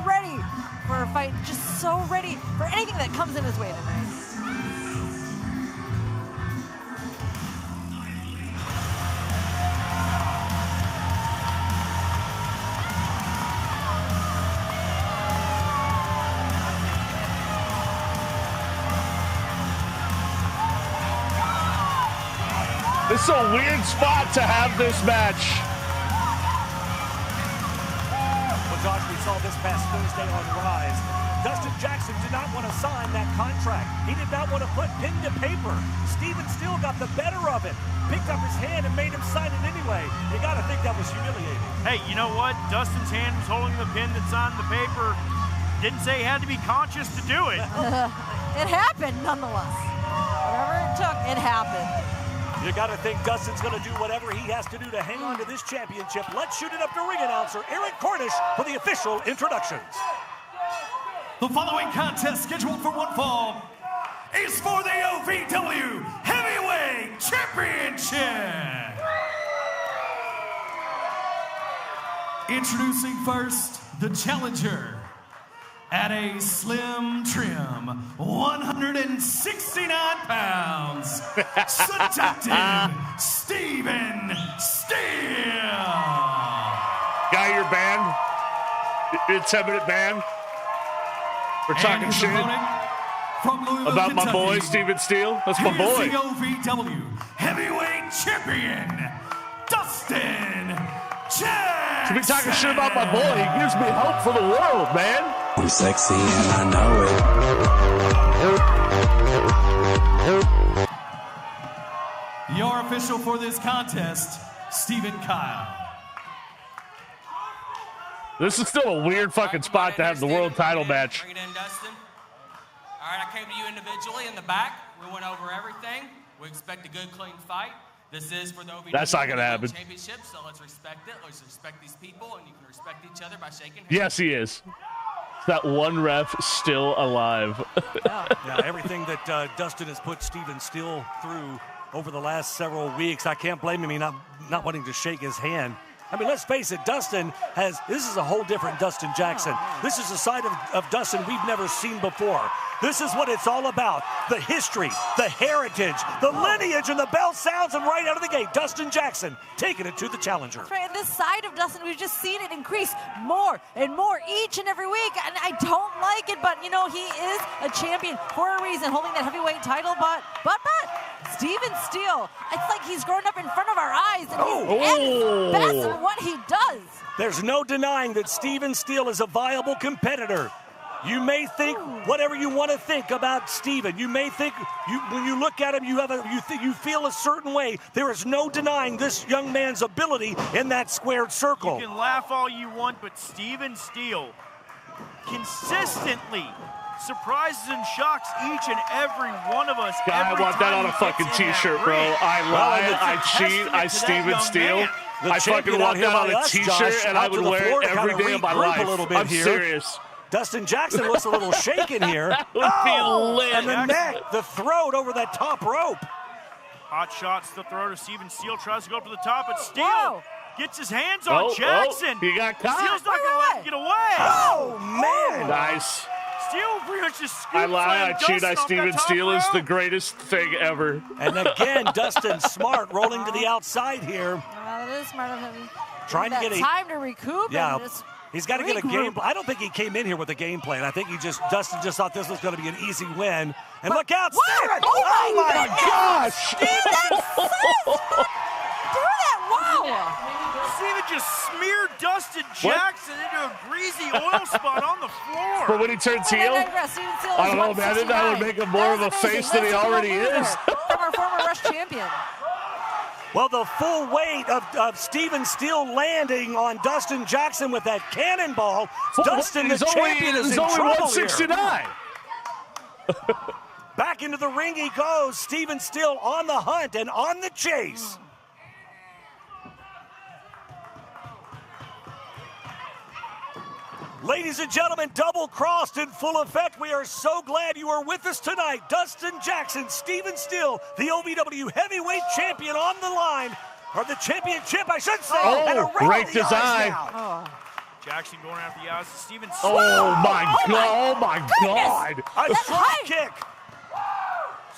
ready for a fight, just so ready for anything that comes in his way tonight. This is a weird spot to have this match. Well, Josh, we saw this past Thursday on Rise. Dustin Jackson did not want to sign that contract. He did not want to put pen to paper. Steven Steele got the better of it, picked up his hand and made him sign it anyway. You got to think that was humiliating. Hey, you know what? Dustin's hand was holding the pen that signed the paper. Didn't say he had to be conscious to do it. It happened nonetheless. Whatever it took, it happened. You got to think Dustin's going to do whatever he has to do to hang on to this championship. Let's shoot it up to ring announcer Eric Cornish for the official introductions. The following contest, scheduled for one fall, is for the OVW Heavyweight Championship. Introducing first, the challenger. At a slim, trim, 169 pounds, seductive Steven Steele. Got your band? It's 10-minute band? We're talking shit from Louisville, about Kentucky, my boy, Steven Steele. That's my boy. the OVW Heavyweight Champion, Dustin Jackson. To be talking shit about my boy, he gives me hope for the world, man. I'm sexy and I know it. Your official for this contest, Stephen Kyle. This is still a weird fucking spot to have the world title match. Bring it in, Dustin. All right, I came to you individually in the back. We went over everything. We expect a good, clean fight. This is for the OVW That's not gonna happen. Championship, so let's respect it. Let's respect these people, and you can respect each other by shaking hands. Yes, he is. That one ref still alive. Yeah, everything that Dustin has put Steven Steele through over the last several weeks, I can't blame him not wanting to shake his hand. I mean, let's face it, Dustin this is a whole different Dustin Jackson. This is a side of Dustin we've never seen before. This is what it's all about. The history, the heritage, the lineage, and the bell sounds, and right out of the gate, Dustin Jackson taking it to the challenger. That's right, and this side of Dustin, we've just seen it increase more and more each and every week, and I don't like it, but, you know, he is a champion for a reason, holding that heavyweight title, but Steven Steele, it's like he's grown up in front of our eyes, and he's at his best in what he does. There's no denying that Steven Steele is a viable competitor. You may think whatever you want to think about Steven. You may think when you look at him, you feel a certain way. There is no denying this young man's ability in that squared circle. You can laugh all you want, but Steven Steele consistently surprises and shocks each and every one of us. I want that on a fucking t-shirt, bro. I lie, I cheat, I Steven Steele. I fucking want that on a t-shirt, and I would wear it every day of my life. I'm serious. Dustin Jackson looks a little shaken here. That would be lit. And the neck, the throat over that top rope. Hot shots to the throat of Steven Steele. Tries to go up to the top, but Steele gets his hands on Jackson. He got caught. Steele's not going to let him get away. Oh, man. Nice. Steele pretty much just scoops I lie, I cheat, I Steven Steele is the greatest thing ever. And again, Dustin smart, rolling to the outside here. Well, it is smart of him. Trying to get time to recoup. Yeah. And just he's got to get a game. I don't think he came in here with a game plan. I think Dustin just thought this was going to be an easy win. And look out, Steven! Oh my gosh! Wow! Steven just smeared Dustin Jackson into a greasy oil spot on the floor. For when he turns heel? I don't know, man. I think that would make him more of a face than he already is. From our former Rush champion. Well, the full weight of Steven Steele landing on Dustin Jackson with that cannonball. Dustin, the champion, is in trouble 169. Back into the ring he goes. Steven Steele on the hunt and on the chase. Ladies and gentlemen, double crossed in full effect. We are so glad you are with us tonight. Dustin Jackson, Steven Steele, the OVW heavyweight champion on the line, or the championship, I should say. Raked his eye. Jackson going after the eyes of Steven Steele. Oh my God. A drop kick.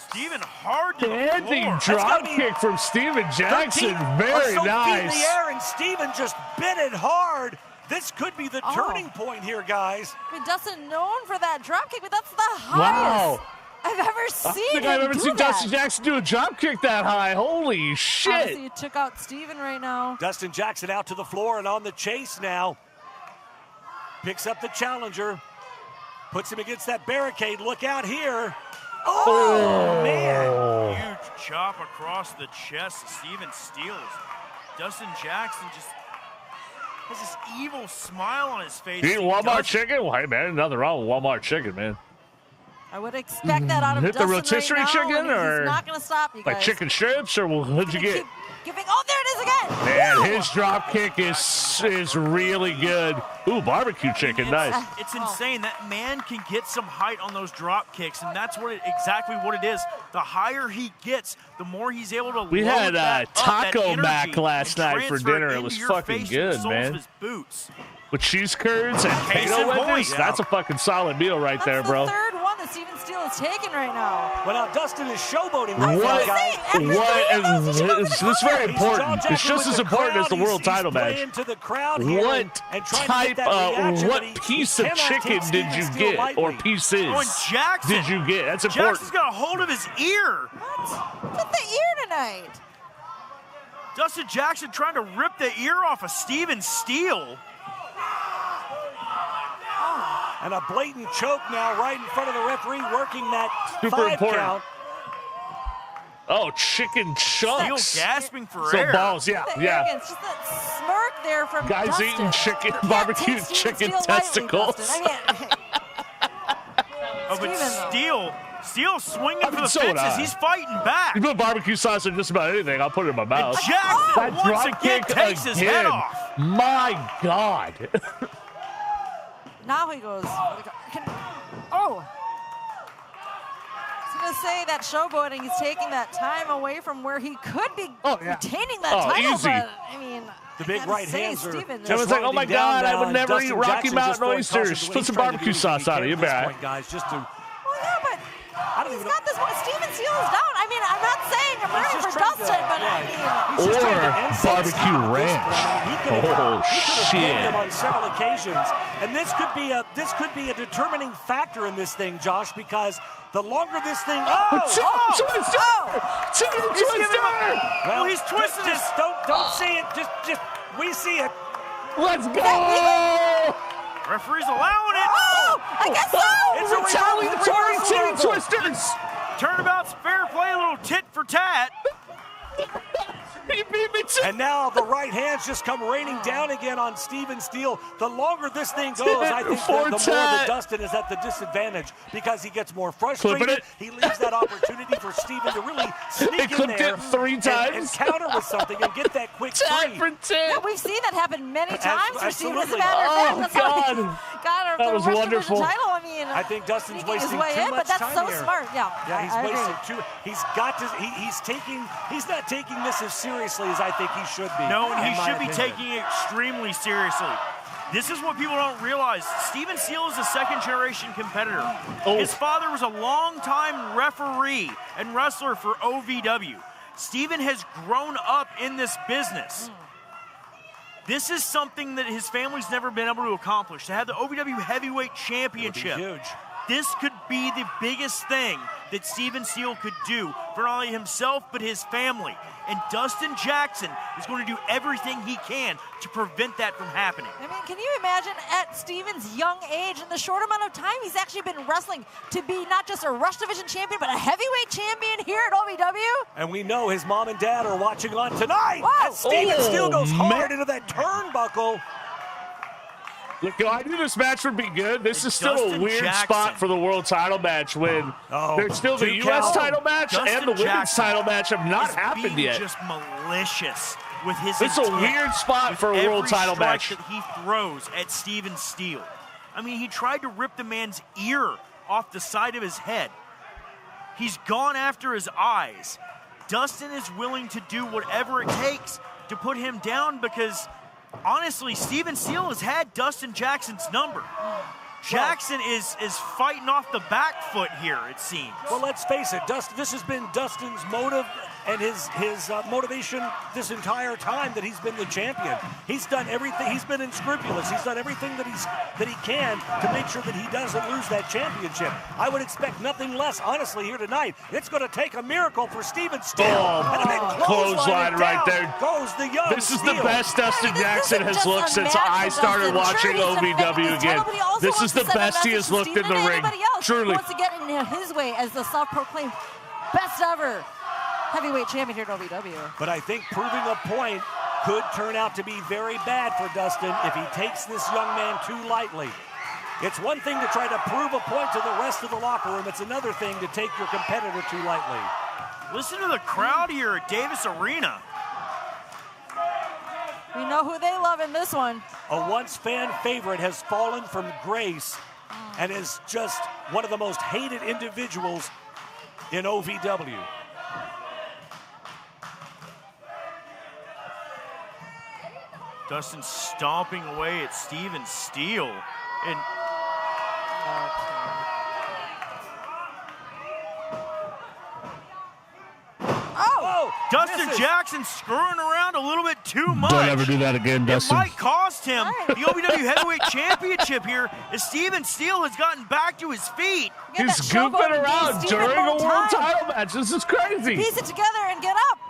Steven hard to Standing drop kick from Steven Jackson. Very nice. In the air, and Steven just bit it hard. This could be the turning point here, guys. I mean, Dustin known for that drop kick, but that's the highest I've ever seen. I think I've ever seen Dustin Jackson do a drop kick that high. Holy shit. Obviously, you took out Steven right now. Dustin Jackson out to the floor and on the chase now. Picks up the challenger. Puts him against that barricade. Look out here. Oh, man. Huge chop across the chest of Steven Steele. Dustin Jackson just has this evil smile on his face. Eat Walmart chicken? Well, hey, man, nothing wrong with Walmart chicken, man. I would expect that out of Dustin the rotisserie right chicken, now, or he's not going to stop you guys. Like chicken strips, or what'd you get? Oh, there it is again. Man, his drop kick is really good. Ooh, barbecue chicken, nice. It's insane. That man can get some height on those drop kicks, and that's exactly what it is. The higher he gets, the more he's able to. We had Taco Mac last night for dinner. It was fucking good, man. With cheese curds and potato wedges, that's a fucking solid meal right there, bro. That's the third one that Steven Steele is taking right now. Well, now Dustin is showboating. This is very important. It's just as important as the world title match. What type of, what piece of chicken did you get, or pieces did you get? That's important. Jackson's got a hold of his ear. What? With the ear tonight. Dustin Jackson trying to rip the ear off of Steven Steele. And a blatant choke now right in front of the referee, working that Super 5 important. count. Oh, chicken chunks. Steele gasping for so air. balls, yeah. It's just that smirk there from guys Dustin. eating chicken, barbecue chicken testicles. But Steele swinging for the fences. He's fighting back. You put barbecue sauce in just about anything, I'll put it in my mouth. Jackson that once drop again kick takes his head off. My God. Now he goes. to say that showboating, he's taking that time away from where he could be retaining that title. Easy. But, I mean, the big right hands are Everyone's like, oh my God, I would never eat Rocky Mountain oysters. Put some barbecue sauce on it. You'll be all right. Guys, just to, well, yeah, but he's got this one. Steven Steele is down. I mean, I'm not saying I'm ready for Dustin, but I mean. Or barbecue ranch. Oh, shit. Him on several occasions. And this could be a determining factor in this thing, Josh, because the longer this thing. Twister! Well, he's twisted. Just don't see it. Just we see it. Let's go! Referee's allowing it. Oh, I guess so. It's a retaliatory twisters. Turnabout's fair play, a little tit for tat. He beat me too. And now the right hands just come raining down again on Steven Steele. The longer this thing goes, I think the more that Dustin is at the disadvantage because he gets more frustrated. He leaves that opportunity for Steven to really sneak in there it 3 times. And counter with something and get that quick three. Yeah, we've seen that happen many times for Steven. As a matter of fact, God. That was wonderful. Title. I mean, I think Dustin's wasting too much but that's time so smart. Yeah, he's wasting too. He's not taking this as seriously as I think he should be. No, and he should be taking it extremely seriously. This is what people don't realize. Steven Steele is a second-generation competitor. His father was a long-time referee and wrestler for OVW. Steven has grown up in this business. This is something that his family's never been able to accomplish. To have the OVW Heavyweight Championship. Huge. This could be the biggest thing that Steven Steele could do for not only himself, but his family. And Dustin Jackson is going to do everything he can to prevent that from happening. I mean, can you imagine at Steven's young age, in the short amount of time he's actually been wrestling, to be not just a Rush Division champion, but a heavyweight champion here at OVW? And we know his mom and dad are watching on tonight. Wow. As Steven Steele goes hard into that turnbuckle. Look, I knew this match would be good. This is still a weird spot for the world title match when there's still the U.S. title match and the women's title match have not happened yet. Just malicious with his. It's a weird spot for a world title match. That he throws at Steven Steele. I mean, he tried to rip the man's ear off the side of his head. He's gone after his eyes. Dustin is willing to do whatever it takes to put him down because. Honestly, Steven Steele has had Dustin Jackson's number. Jackson is fighting off the back foot here, it seems. Well, let's face it, this has been Dustin's motive and his motivation this entire time that he's been the champion. He's done everything. He's been unscrupulous. He's done everything that he can to make sure that he doesn't lose that championship. I would expect nothing less, honestly, here tonight. It's going to take a miracle for Steven Steele. And a big clothesline right there. Goes the young This is the best Dustin Jackson has looked since I started watching OVW again. This is the best he has looked in the ring. Truly. Wants to get in his way as the self-proclaimed best ever heavyweight champion here at OVW. But I think proving a point could turn out to be very bad for Dustin if he takes this young man too lightly. It's one thing to try to prove a point to the rest of the locker room. It's another thing to take your competitor too lightly. Listen to the crowd here at Davis Arena. We know who they love in this one. A once fan favorite has fallen from grace and is just one of the most hated individuals in OVW. Dustin stomping away at Steven Steele. And Dustin Jackson screwing around a little bit too much. Don't ever do that again, Dustin. It might cost him the OVW Heavyweight Championship here as Steven Steele has gotten back to his feet. He's goofing around during a world title match. This is crazy. Piece it together and get up.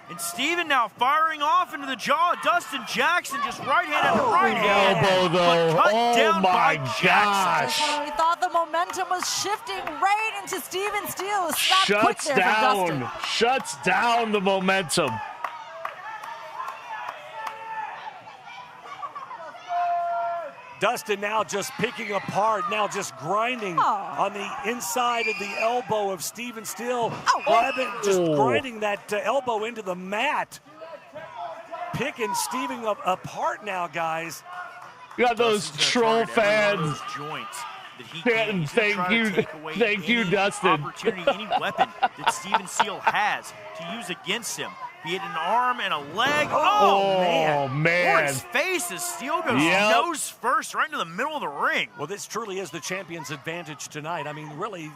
And Steven now firing off into the jaw of Dustin Jackson, just right-handed to right-hand. Elbow, though. But cut down by Jackson. Just when we thought the momentum was shifting right into Steven Steele. Shuts down the momentum. Dustin now just picking apart, now just grinding on the inside of the elbow of Steven Steele. Just grinding that elbow into the mat. Picking Steven apart now, guys. You got those troll fans. Joints. that he can. He's gonna try to take away any Dustin. opportunity, any weapon that Steven Steele has to use against him. Be it an arm and a leg. Oh, man. Or his face as Steele goes nose first right into the middle of the ring. Well, this truly is the champion's advantage tonight. I mean, really,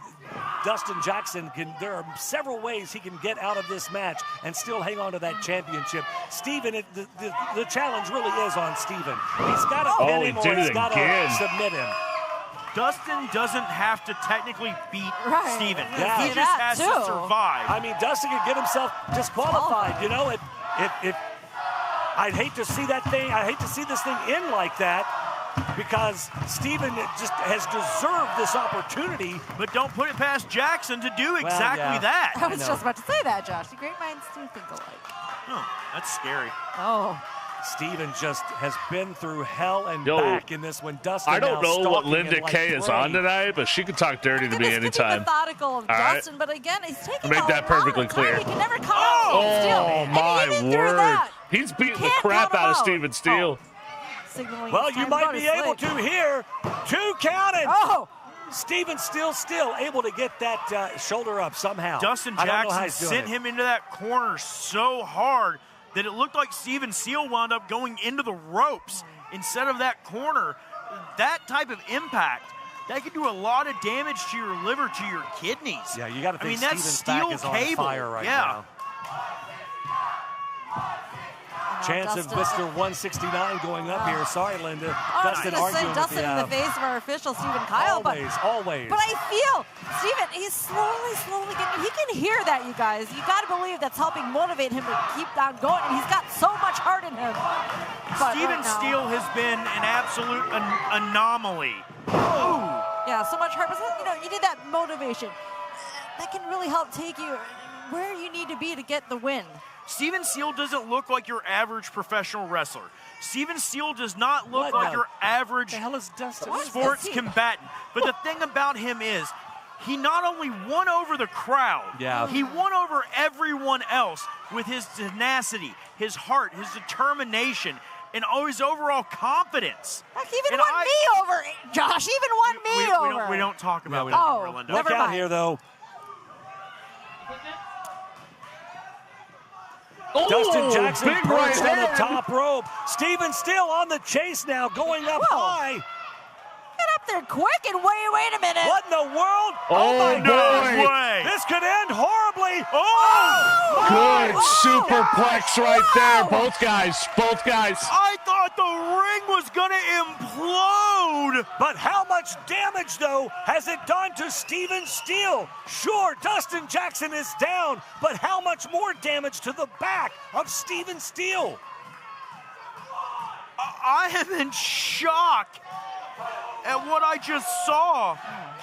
Dustin Jackson there are several ways he can get out of this match and still hang on to that championship. Steven, the challenge really is on Steven. He's got to pin him or he's got to submit him. Dustin doesn't have to technically beat Steven. Yeah. He just has to survive. I mean, Dustin could get himself disqualified. You know, I'd hate to see that thing. I hate to see this thing end like that because Steven just has deserved this opportunity. But don't put it past Jackson to do exactly that. I was just about to say that, Josh. The great minds do think alike. Oh, that's scary. Oh. Steven just has been through hell and back in this one. Dustin, I don't know what Linda Kay is on tonight, but she can talk dirty to me anytime. Methodical of Dustin, but again, he's taking make that perfectly clear. He can never come out Steele. Oh my word! He's beating the crap out of Steven Steele. Well, you might be able to here. 2 counted. Oh. Steven Steele still able to get that shoulder up somehow. Dustin Jackson sent him into that corner so hard that it looked like Steven Steele wound up going into the ropes instead of that corner. That type of impact, that could do a lot of damage to your liver, to your kidneys. Yeah, you got to think that's Steven's back is on fire right now. Chance of Mr. 169 going up here. Sorry, Linda. Dustin arguing Dustin in the face of our official Stephen Kyle. Always. But I feel, Steven, he's slowly getting, he can hear that, you guys. You got to believe that's helping motivate him to keep on going. And he's got so much heart in him. Steven Steele has been an absolute anomaly. Ooh. Yeah, so much heart. But, you need that motivation. That can really help take you where you need to be to get the win. Steven Steele doesn't look like your average professional wrestler. Steven Steele does not look like your average sports combatant. But the thing about him is, he not only won over the crowd, he won over everyone else with his tenacity, his heart, his determination, and his overall confidence. Heck, even won me over, Josh. Even won me over. We don't talk about that anymore, Linda. Look out here, though. Dustin Jackson perched on the top rope. Steven Steele on the chase now, going up high. Get up there quick and wait a minute. What in the world? Oh my God. This could end horribly. Good superplex right there. Both guys. I thought the ring was going to implode. But how much damage, though, has it done to Steven Steele? Sure, Dustin Jackson is down, but how much more damage to the back of Steven Steele? I am in shock at what I just saw.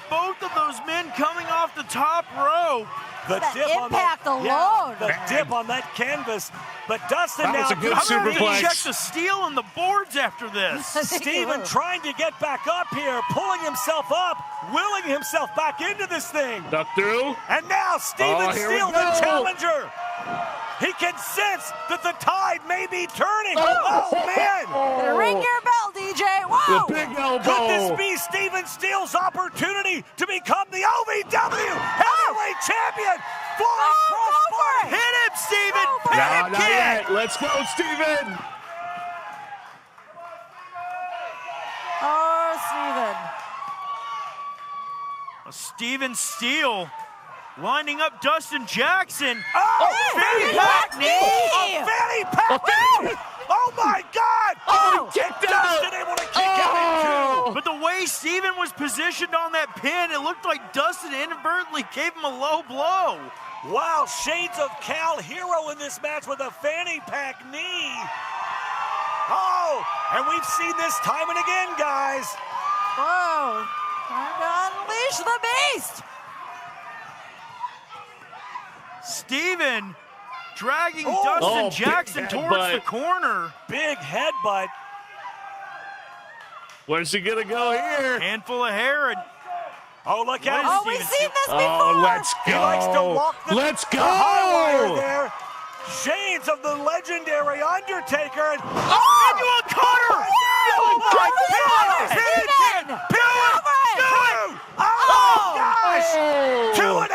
Both of those men coming off the top rope. The dip impact on alone. The dip on that canvas. But Dustin that now. Was a good I'm going to check superplex. the steel on the boards after this. Steven trying to get back up here, pulling himself up, willing himself back into this thing. Duck through. And now Steven Steele, the challenger. He can sense that the tide may be turning. Oh man! Ring your bell, DJ. Whoa! The big elbow. Could this be Steven Steele's opportunity to become the OVW Heavyweight Champion? Flying crossbody. Hit him, Steven! Not yet. Let's go, Steven. Oh, Steven Steele winding up Dustin Jackson. Fanny pack knee! A fanny pack knee! Oh my God! Dustin able to kick out in two. But the way Steven was positioned on that pin, it looked like Dustin inadvertently gave him a low blow. Wow, shades of Cal Hero in this match with a fanny pack knee. Oh, and we've seen this time and again, guys. Whoa. Time to unleash the beast. Steven dragging Dustin Jackson towards the corner. Big headbutt. Where's he gonna go here? Handful of hair. And oh, look out. Oh, we've seen this before. Oh, let's go. He likes to walk the high wire there. Shades of the legendary Undertaker. And into a cutter. Oh, my God. Pin it. Do it. 2.5.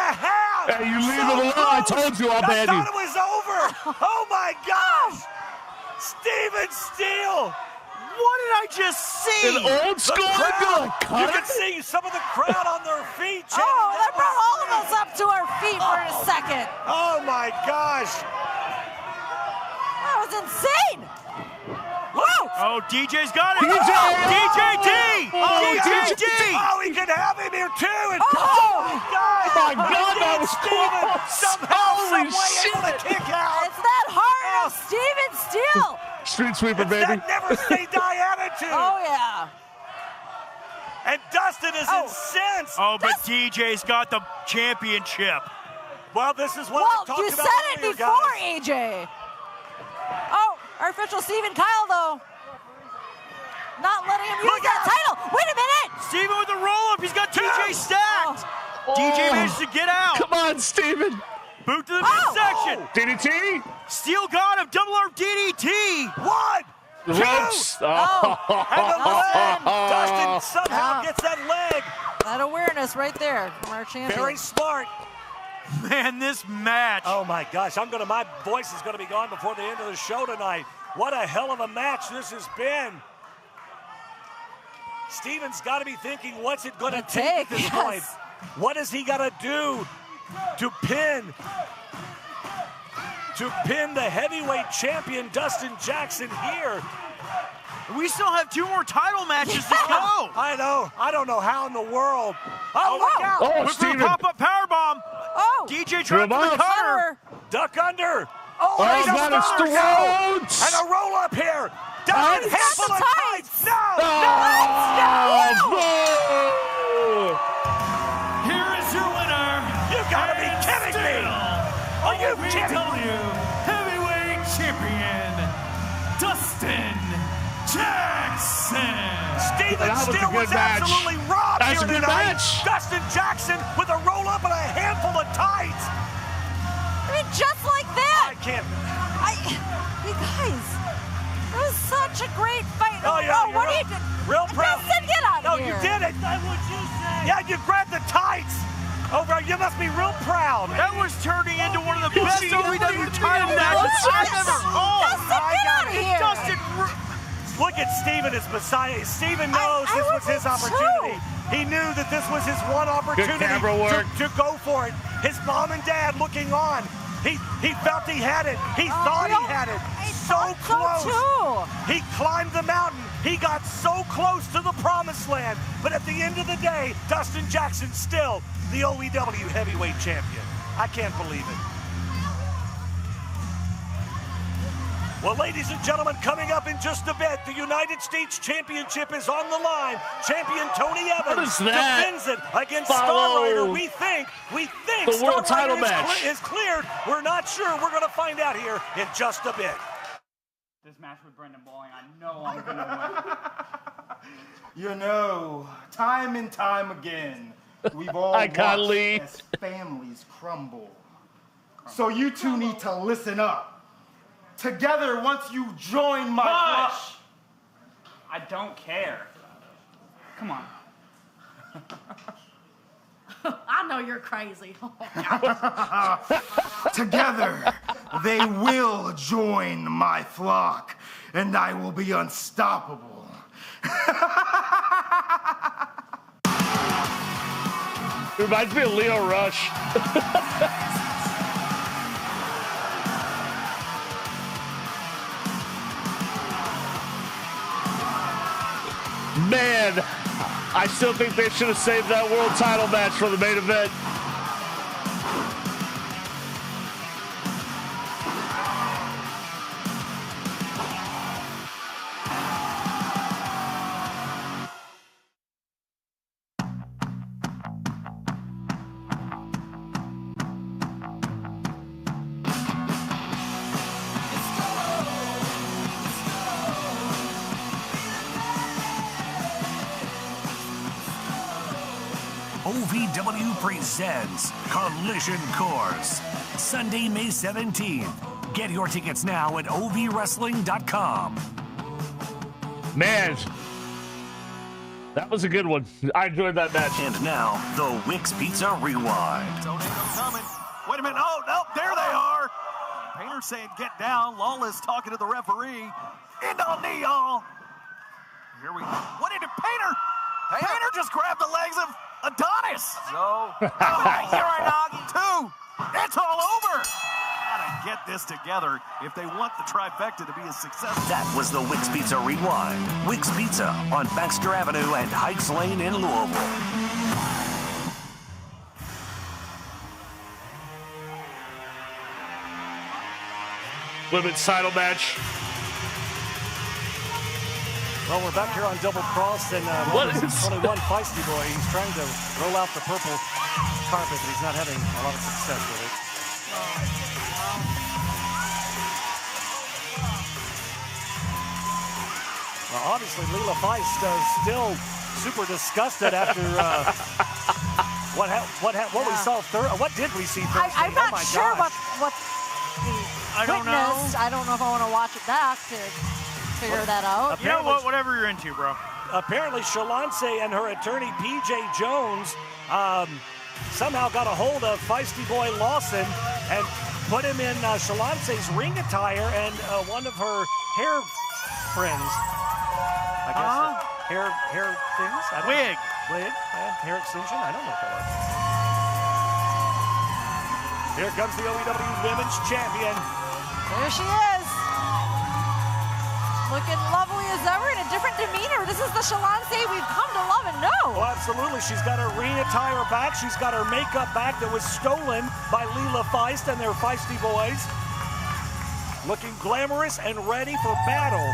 Hey, you leave it alone. I told you I'll ban you. I thought it was over. Oh, my gosh. Steven Steele. What did I just see? An old school You can see some of the crowd on their feet. Oh, that brought all of us up to our feet for a second. Oh, my gosh. That was insane. Whoa. Oh, DJ's got it. DJ! DJD! DJD! Oh, he can have him here, too. And Oh, my God, that was Steven close. somehow, Holy some way able to kick out. it's that heart of Steven Steele. Street sweeper, baby. That never say die attitude. Oh, yeah. And Dustin is incensed. Oh, but DJ's got the championship. Well, this is what I talked you about said it earlier, before, guys. AJ. Oh, our official Stephen Kyle, though. Not letting him use that title. Wait a minute. Steven with the roll-up. He's got TJ stacked. DJ managed to get out. Come on, Steven. Boot to the midsection. DDT. Steele got him. Double arm DDT. One. The ropes. And the leg. Dustin somehow gets that leg. That awareness right there from our champion. Very smart. Man, this match. Oh my gosh, my voice is gonna be gone before the end of the show tonight. What a hell of a match this has been. Steven's gotta be thinking, what's it gonna take at this point? What has he gotta do to pin the heavyweight champion Dustin Jackson here? We still have 2 more title matches to go. I know. I don't know how in the world. Oh, look out. Oh, Steven. Pop-up powerbomb. Oh. DJ trying to the cutter. Duck under. Oh, got his throat. And a roll up here. Dustin handful of tights. No. Here is your winner. You gotta be kidding me. Are you kidding me? OVW Heavyweight Champion, Dustin Jackson. Steven Steele was absolutely robbed That's here a good tonight. match. Dustin Jackson with a roll up and a handful of tights. I mean, just like that. I can't. You guys, it was such a great fight. Oh, yeah, what are you doing? Real proud. Dustin, get out No, of here. you did it. That's what you said. Yeah, you grabbed the tights. Over, you must be real proud. That was turning into one of the best OVW title matches I've ever called. Dustin, get out of here. Dustin. Look at Steven as Messiah. Steven knows this was his opportunity. He knew that this was his one opportunity to go for it. His mom and dad looking on. He felt he had it. He thought he had it. So close. He climbed the mountain. He got so close to the promised land. But at the end of the day, Dustin Jackson still the OVW heavyweight champion. I can't believe it. Well, ladies and gentlemen, coming up in just a bit, the United States Championship is on the line. Champion Tony Evans defends it against Star Rider. We think the world title match is cleared. We're not sure. We're going to find out here in just a bit. This match with Brendan Bowling, I know I'm going to win. You know, time and time again, we've all watched as families crumble. So you two need to listen up. Together, once you join my Hush! I don't care. Come on. I know you're crazy. Together, they will join my flock, and I will be unstoppable. Reminds me of Leo Rush. Man, I still think they should have saved that world title match for the main event. OVW presents Collision Course, Sunday, May 17th. Get your tickets now at ovwrestling.com. Man, That was a good one. I enjoyed that match. And now, the Wix Pizza Rewind. Tornado coming. Wait a minute. Oh, no, there they are. Painter saying get down. Lawless talking to the referee. End on knee, y'all. Here we go. What did Painter? Painter just grabbed the legs of Adonis. So, Uranagi 2. It's all over. Gotta get this together if they want the trifecta to be a success. That was the Wix Pizza Rewind. Wix Pizza on Baxter Avenue and Heights Lane in Louisville. Women's title match. Well, we're back here on Double Cross, and only one feisty boy. He's trying to roll out the purple carpet, but he's not having a lot of success with it. Well, obviously, Leela Feist is still super disgusted after what we saw. What did we see Thursday? I'm not sure what we I don't know. witnessed. I don't know if I want to watch it back to figure that out. You know what? Whatever you're into, bro. Apparently, Shalance and her attorney, PJ Jones, somehow got a hold of Feisty Boy Lawson and put him in Shalance's ring attire and one of her hair friends. I guess hair things. Wig. Hair extension. I don't know what that was. Here comes the OVW Women's Champion. There she is. Looking lovely as ever in a different demeanor. This is the Shalance we've come to love and know. Oh, absolutely. She's got her ring attire back. She's got her makeup back that was stolen by Leela Feist and their Feisty Boys. Looking glamorous and ready for battle.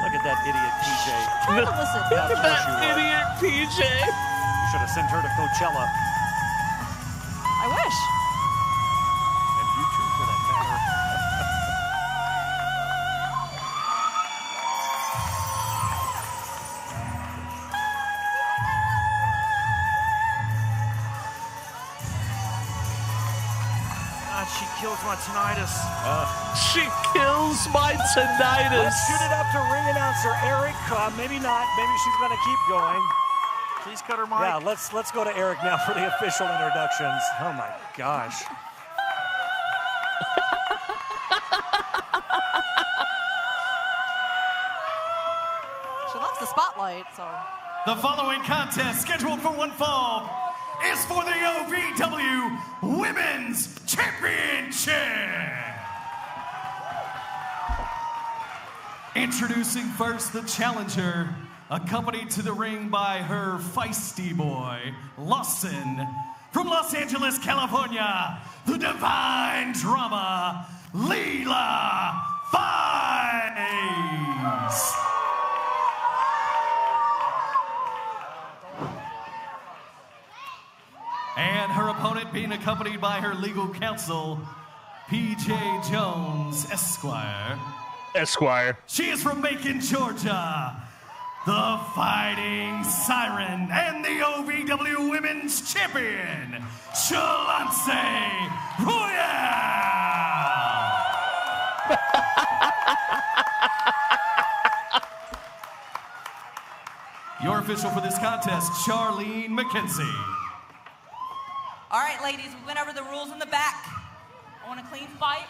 Look at that idiot PJ. Look at that idiot PJ. You should have sent her to Coachella. I wish. And you too, for that matter. God, she kills my tinnitus. She kills my tinnitus. Let's shoot it up to ring announcer Eric. Maybe not. Maybe she's going to keep going. Please cut her mic. Yeah, let's go to Eric now for the official introductions. Oh my gosh. She loves the spotlight, so. The following contest, scheduled for one fall, is for the OVW Women's Championship. Introducing first the challenger, accompanied to the ring by her feisty boy, Lawson. From Los Angeles, California, the divine drama, Leela Feist. And her opponent being accompanied by her legal counsel, PJ Jones, Esquire. She is from Macon, Georgia. The Fighting Siren and the OVW Women's Champion, Shalance Royale. Your official for this contest, Charlene McKenzie. All right, ladies, we went over the rules in the back. I want a clean fight.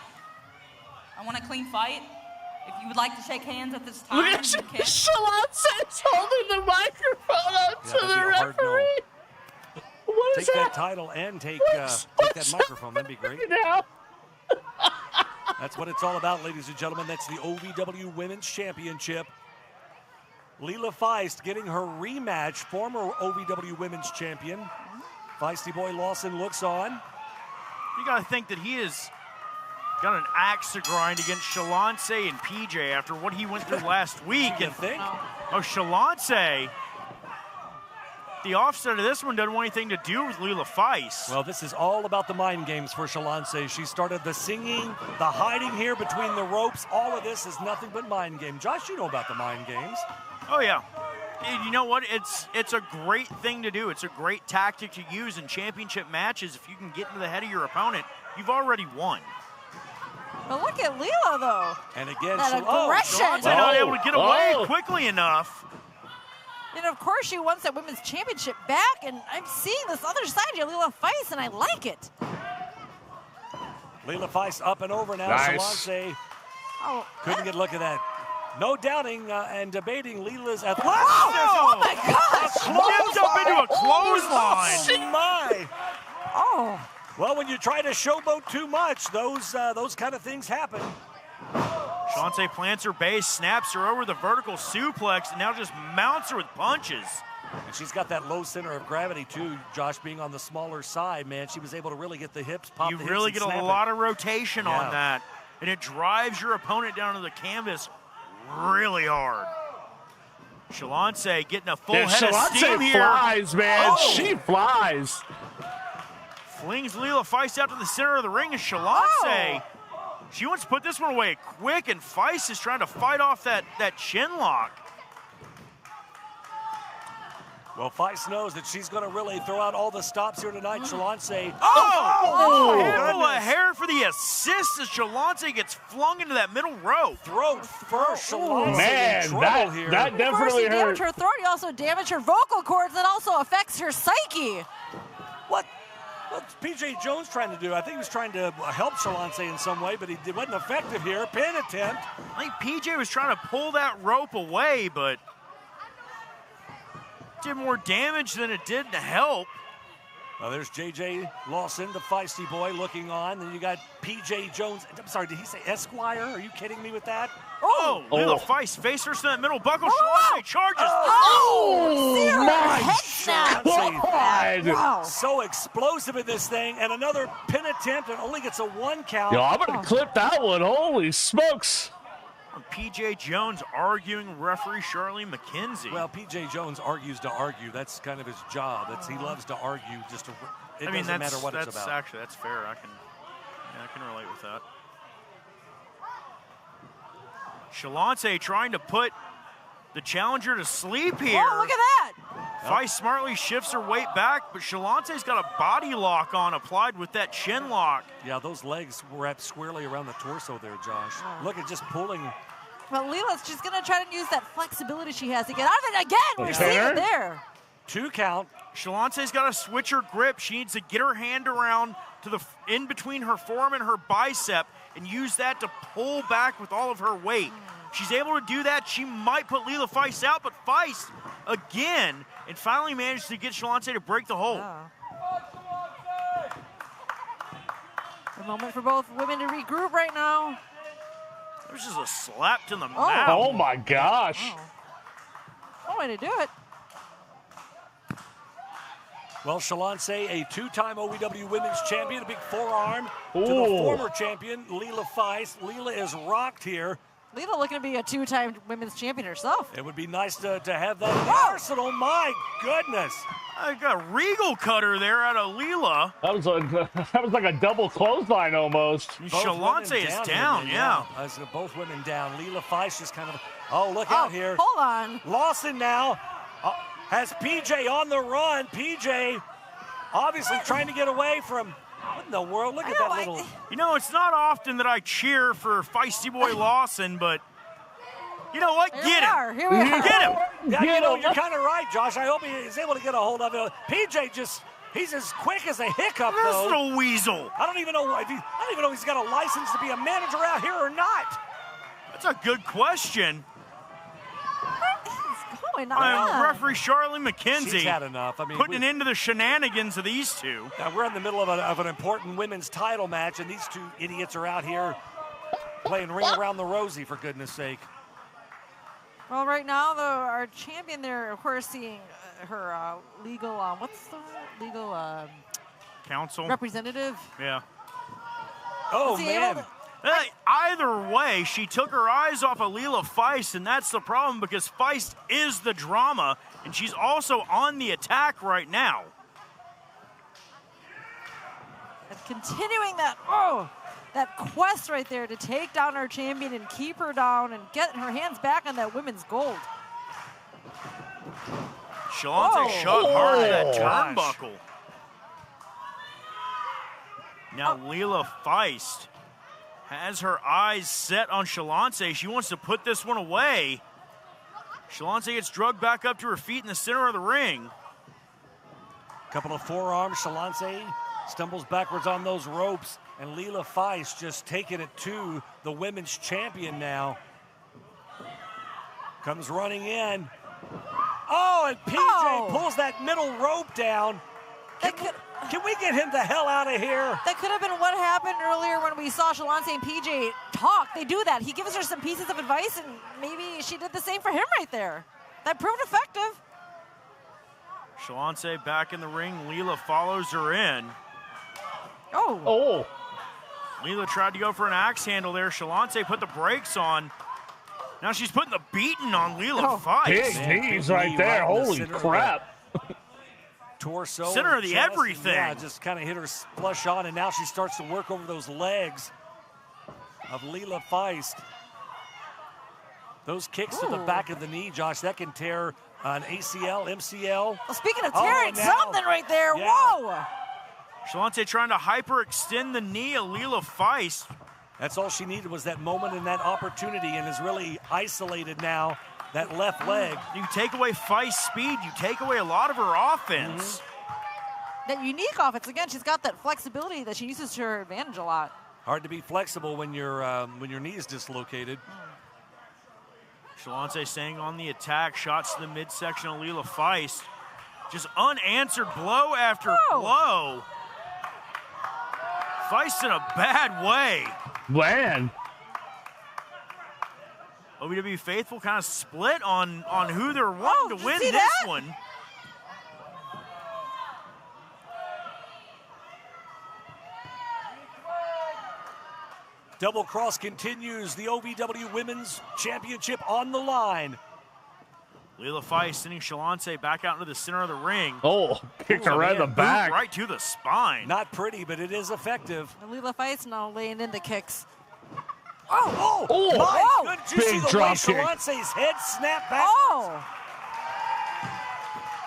If you would like to shake hands at this time, Look at Shalance's holding the microphone up to the referee. What is take that? that title and take that microphone. That'd be great. That's what it's all about, ladies and gentlemen. That's the OVW Women's Championship. Leela Feist getting her rematch, former OVW Women's Champion. Feisty Boy Lawson looks on. You got to think that he has got an axe to grind against Shalance and PJ after what he went through last week. You think? Oh, Shalance, the offset of this one doesn't want anything to do with Leela Feist. Well, this is all about the mind games for Shalance. She started the singing, the hiding here between the ropes. All of this is nothing but mind game. Josh, you know about the mind games. Oh, yeah. And you know what? It's a great thing to do. It's a great tactic to use in championship matches. If you can get into the head of your opponent, you've already won. But look at Leela, though. And again, that aggression. Shalante not able to get away quickly enough. And of course, she wants that women's championship back. And I'm seeing this other side here, Leela Feist, and I like it. Leela Feist up and over now. Nice. Shalante couldn't get a look at that. No doubting and debating Leela's athleticism. Oh my gosh! Clipped up into a clothesline. Oh my! Oh. Well, when you try to showboat too much, those kind of things happen. Shalante plants her base, snaps her over the vertical suplex, and now just mounts her with punches. And she's got that low center of gravity too, Josh, being on the smaller side, man. She was able to really get the hips, pop the hips. You really get a lot of rotation Yeah. on that, and it drives your opponent down to the canvas really hard. Shalante getting a full head of steam here. Flies, man. Oh. She flies. Flings Leela Feist out to the center of the ring, and Shalante, she wants to put this one away quick, and Feist is trying to fight off that chin lock. Well, Feist knows that she's going to really throw out all the stops here tonight. Shalante. Handful of hair for the assist as Shalante gets flung into that middle row. Throat first, Shalante Man, in trouble here. that Of course, definitely he damaged hurt. her throat. He also damaged her vocal cords. That also affects her psyche. What's P.J. Jones trying to do? I think he was trying to help Shalante in some way, but he wasn't effective here. Pin attempt. I think P.J. was trying to pull that rope away, but did more damage than it did to help. Well, there's J.J. Lawson, the feisty boy, looking on. Then you got P.J. Jones. I'm sorry, did he say Esquire? Are you kidding me with that? Leela Feist face first in that middle buckle. Shalante charges. God. So explosive in this thing. And another pin attempt, and only gets a 1 count. Yo, I'm going to clip that one. Holy smokes. P.J. Jones arguing with referee Charlene McKenzie. Well, P.J. Jones argues to argue. That's kind of his job. He loves to argue. It doesn't matter what it's about. Actually, that's fair. I can relate with that. Shalante trying to put the challenger to sleep here. Oh, look at that. Feist smartly shifts her weight back, but Shalante's got a body lock on applied with that chin lock. Yeah, those legs wrapped squarely around the torso there, Josh. Look at just pulling. Well, Leela's just going to try to use that flexibility she has to get out of it again. We're seeing it there. 2 count. Shalante's got to switch her grip. She needs to get her hand around to the in between her forearm and her bicep and use that to pull back with all of her weight. She's able to do that. She might put Leela Feist out, but Feist again and finally managed to get Shalante to break the hold. A moment for both women to regroup right now. There's just a slap to the mouth. Oh my gosh. One way to do it. Well, Shalante, a 2-time OVW Women's Champion, a big forearm to the former champion, Leela Feist. Leela is rocked here. Leela looking to be a 2-time Women's Champion herself. It would be nice to have that in the arsenal. My goodness. I got a regal cutter there out of Leela. That was like a double clothesline almost. Shalante is down, yeah. Both women down. Leela Feist just kind of, look out here. Hold on. Lawson now has PJ on the run. PJ obviously trying to get away from, what in the world? Look at that little. You know, it's not often that I cheer for Feisty Boy Lawson, but you know what? Get him. Here we are. Get him. Yeah, you're kind of right, Josh. I hope he is able to get a hold of it. PJ he's as quick as a hiccup, This though. little weasel. I don't even know if he's got a license to be a manager out here or not. That's a good question. Going on? Referee Charlene McKenzie. She's had enough. I mean, putting an end to the shenanigans of these two. Now we're in the middle of an important women's title match, and these two idiots are out here playing Ring Around the Rosie, for goodness sake. Well, right now, our champion there, of course, seeing her legal, what's the legal counsel representative? Yeah. Oh, man. Either way, she took her eyes off of Leela Feist, and that's the problem because Feist is the drama, and she's also on the attack right now. And continuing that quest right there to take down our champion and keep her down and get her hands back on that women's gold. Shalante shot hard at that turnbuckle. Now Leela Feist has her eyes set on Shalonce. She wants to put this one away. Shalonce gets drugged back up to her feet in the center of the ring. Couple of forearms. Shalonce stumbles backwards on those ropes, and Leila Feist just taking it to the women's champion now. Comes running in. Oh, and PJ pulls that middle rope down. Can we get him the hell out of here? That could have been what happened earlier when we saw Shalonce and PJ talk. They do that. He gives her some pieces of advice, and maybe she did the same for him right there. That proved effective. Shalonce back in the ring. Leila follows her in. Oh. Leila tried to go for an axe handle there. Shalonce put the brakes on. Now she's putting the beating on Leila Feist. Big knees right there. Holy crap. Torso. Center of the chest, everything. Yeah, just kind of hit her flush on, and now she starts to work over those legs of Leila Feist. Those kicks to the back of the knee, Josh, that can tear an ACL, MCL. Well, speaking of tearing something right there, whoa. Shalonce trying to hyperextend the knee of Leila Feist. That's all she needed was that moment and that opportunity, and is really isolated now, that left leg. You take away Feist's speed, you take away a lot of her offense. That unique offense. Again, she's got that flexibility that she uses to her advantage a lot. Hard to be flexible when your knee is dislocated. Shalonce staying on the attack, shots to the midsection of Leila Feist. Just unanswered blow after blow. Feist in a bad way. Man. OVW faithful kind of split on who they're wanting to win this one. Double cross continues. The OVW Women's Championship on the line. Leila Feist sending Shalonce back out into the center of the ring. Oh, kicked her right in the back. Right to the spine. Not pretty, but it is effective. Leila Feist now laying into kicks. My goodness. Did you see the way Shalonce's head snapped back?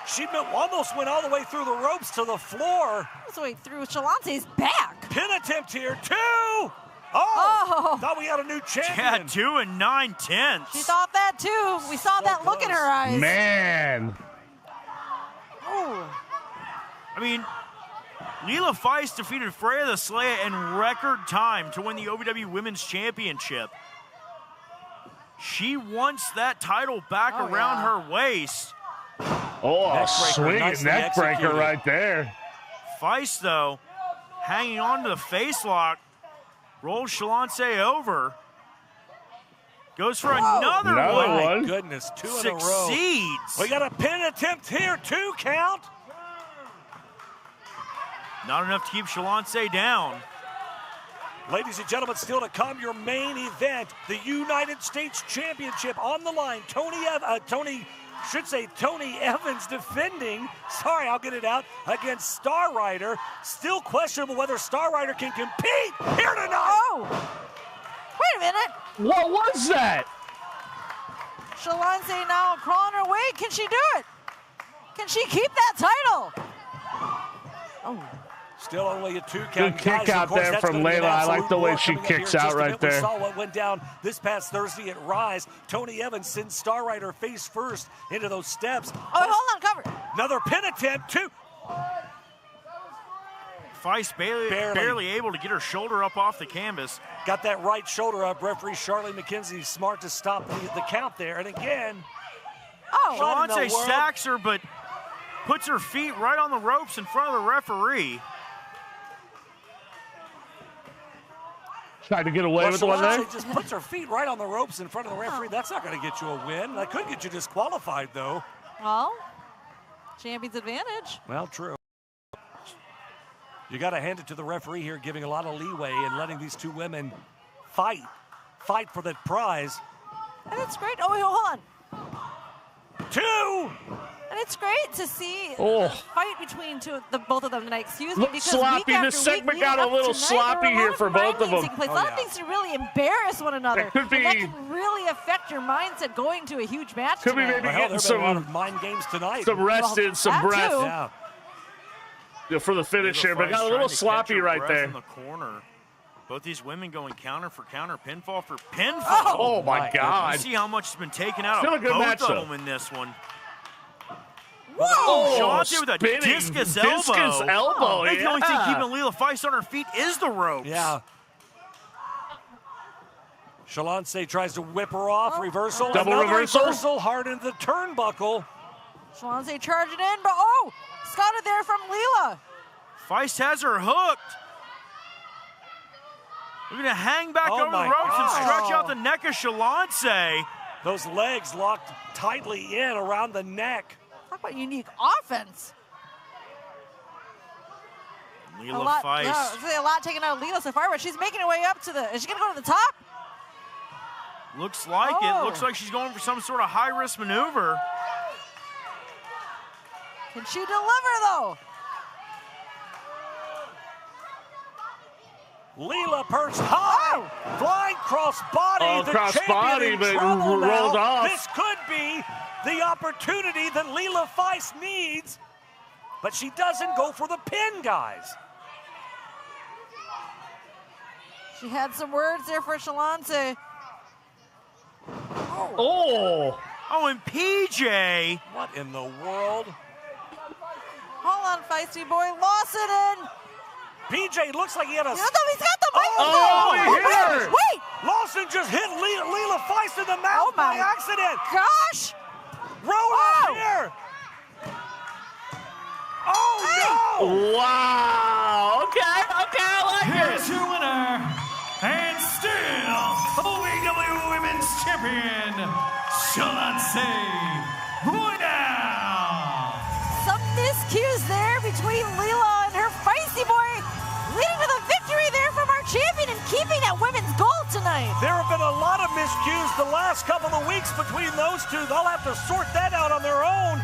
She almost went all the way through the ropes to the floor. All the way through Shalonce's back. Pin attempt here, 2. Thought we had a new champion. Yeah, 2 9/10. She thought that too. We saw that look in her eyes. Man. I mean, Leila Feist defeated Freya the Slaya in record time to win the OVW Women's Championship. She wants that title back around her waist. Swinging neck breaker right there. Feist, though, hanging on to the face lock, rolls Shalonce over. Goes for another one. My goodness, 2 in a row. Succeeds. We got a pin attempt here, 2 count. Not enough to keep Shalonce down. Ladies and gentlemen, still to come, your main event, the United States Championship on the line. Tony Evans defending, sorry, I'll get it out, against Star Rider. Still questionable whether Star Rider can compete here tonight. Wait a minute. What was that? Shalonce now crawling her way. Can she do it? Can she keep that title? Still only a 2 count. Good kick out there from Leila. I like the way she kicks out right there. We saw what went down this past Thursday at Rise. Tony Evans sends Star Rider face first into those steps. Hold on, cover. Another pin attempt, 2. Feist barely able to get her shoulder up off the canvas. Got that right shoulder up. Referee Charlie McKenzie smart to stop the count there. And again, Shalonce stacks her, but puts her feet right on the ropes in front of the referee. Tried to get away with one there. Just puts her feet right on the ropes in front of the referee. That's not going to get you a win. That could get you disqualified, though. Well, champion's advantage. Well, true. You got to hand it to the referee here, giving a lot of leeway and letting these 2 women fight for that prize. And it's great. Oh, wait, hold on. 2. And it's great to see a fight between both of them tonight. Excuse me, because sloppy. This segment got a little sloppy here for both of them. A lot of things to really embarrass one another. That can really affect your mindset going to a huge match. Could be maybe getting some mind games tonight. Some rest in, some breath. Yeah. For the finish here, but got a little sloppy right there. In the corner. Both these women going counter for counter, pinfall for pinfall. Oh my God. You see how much has been taken out Still of a good both matchup. of them in this one. Whoa! Shalante with a discus elbow. Discus elbow, I think the only thing yeah. keeping Leela Feist on her feet is the ropes. Yeah. Shalante tries to whip her off. Reversal. Double Another reversal. hard into the turnbuckle. Shalante charging in, but Scotted there from Leela. Feist has her hooked. We're going to hang back over the ropes and stretch out the neck of Shalante. Those legs locked tightly in around the neck. Talk about unique offense. Leela Feist. A lot taken out of Leela so far, but she's making her way up to the. Is she going to go to the top? Looks like it. Looks like she's going for some sort of high-risk maneuver. Can she deliver, though? Leela perched high, flying cross body. The cross champion body, in but trouble rolled now. off. This could be the opportunity that Leela Feist needs, but she doesn't go for the pin, guys. She had some words there for Shalante. Oh, and PJ. What in the world? Hold on, Feisty boy. Lawson in. PJ looks like he had a... He's got the mic. he hit her. Wait. Lawson just hit Leela Feist in the mouth by accident. Gosh. Roll up here. Oh, no. Wow. Okay, I like Here's your winner, and still OVW Women's Champion, Shalante Royale. Some miscues there between Leela and her Feisty boy, leading to the victory there from our champion and keeping that women's gold tonight. There have been a lot of miscues the last couple of weeks between those two. They'll have to sort that out on their own.